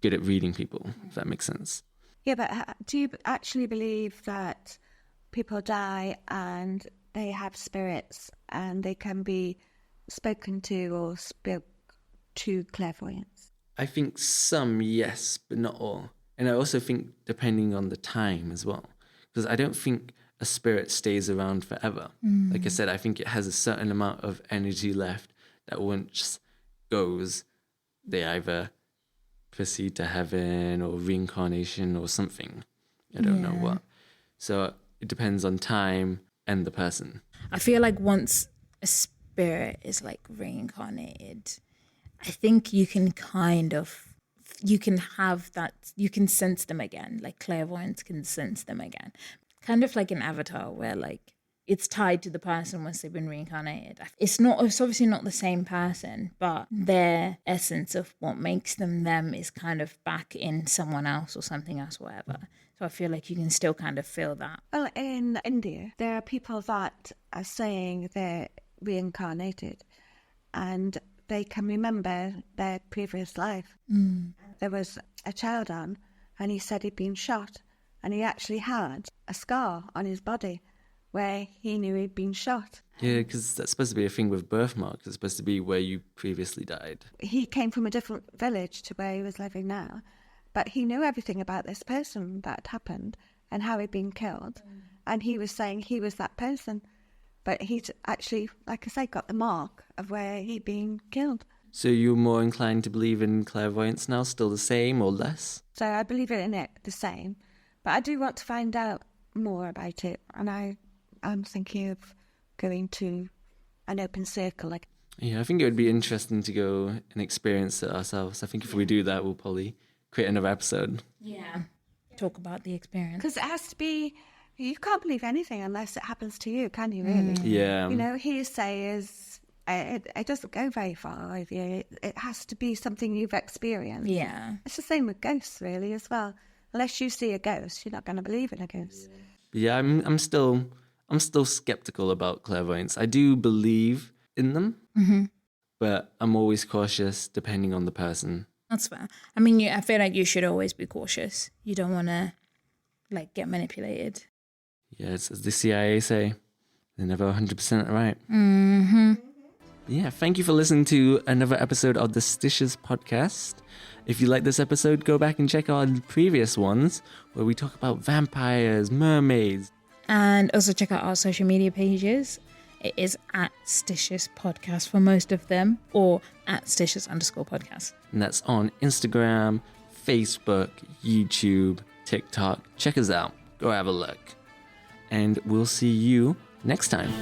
good at reading people, if that makes sense. Yeah, but do you actually believe that people die and they have spirits and they can be spoken to or spoke to clairvoyants? I think some, yes, but not all. And I also think depending on the time as well. Because I don't think a spirit stays around forever. Like I said, I think it has a certain amount of energy left that once goes, they either proceed to heaven or reincarnation or something. I don't know what. So it depends on time and the person. I feel like once a spirit is like reincarnated, I think you can you can have that, you can sense them again. Like clairvoyants can sense them again. Kind of like an avatar where like it's tied to the person once they've been reincarnated. It's obviously not the same person, but their essence of what makes them is kind of back in someone else or something else, whatever. So I feel like you can still kind of feel that. Well, in India, there are people that are saying they're reincarnated and they can remember their previous life. There was a child on and he said he'd been shot and he actually had a scar on his body where he knew he'd been shot. Yeah, because that's supposed to be a thing with birthmarks. It's supposed to be where you previously died. He came from a different village to where he was living now, but he knew everything about this person that happened and how he'd been killed. And he was saying he was that person, but he'd actually, like I say, got the mark of where he'd been killed. So you're more inclined to believe in clairvoyance now, still the same or less? So I believe in it the same, but I do want to find out more about it, and I'm thinking of going to an open circle. Yeah, I think it would be interesting to go and experience it ourselves. I think if we do that, we'll probably create another episode. Yeah. Talk about the experience. Because it has to be, you can't believe anything unless it happens to you, can you really? Yeah. You know, hearsay is, it doesn't go very far with you. It has to be something you've experienced. Yeah. It's the same with ghosts really as well. Unless you see a ghost, you're not going to believe in a ghost. Yeah, I'm still skeptical about clairvoyance. I do believe in them, but I'm always cautious depending on the person. That's fair. I mean, I feel like you should always be cautious. You don't want to like get manipulated. Yeah, it's, as the CIA say, they're never 100% right. Yeah, thank you for listening to another episode of the Stitches podcast. If you like this episode, go back and check out our previous ones where we talk about vampires, mermaids. And also check out our social media pages. It is at Stitches Podcast for most of them, or at Stitches_podcast. And that's on Instagram, Facebook, YouTube, TikTok. Check us out. Go have a look. And we'll see you next time.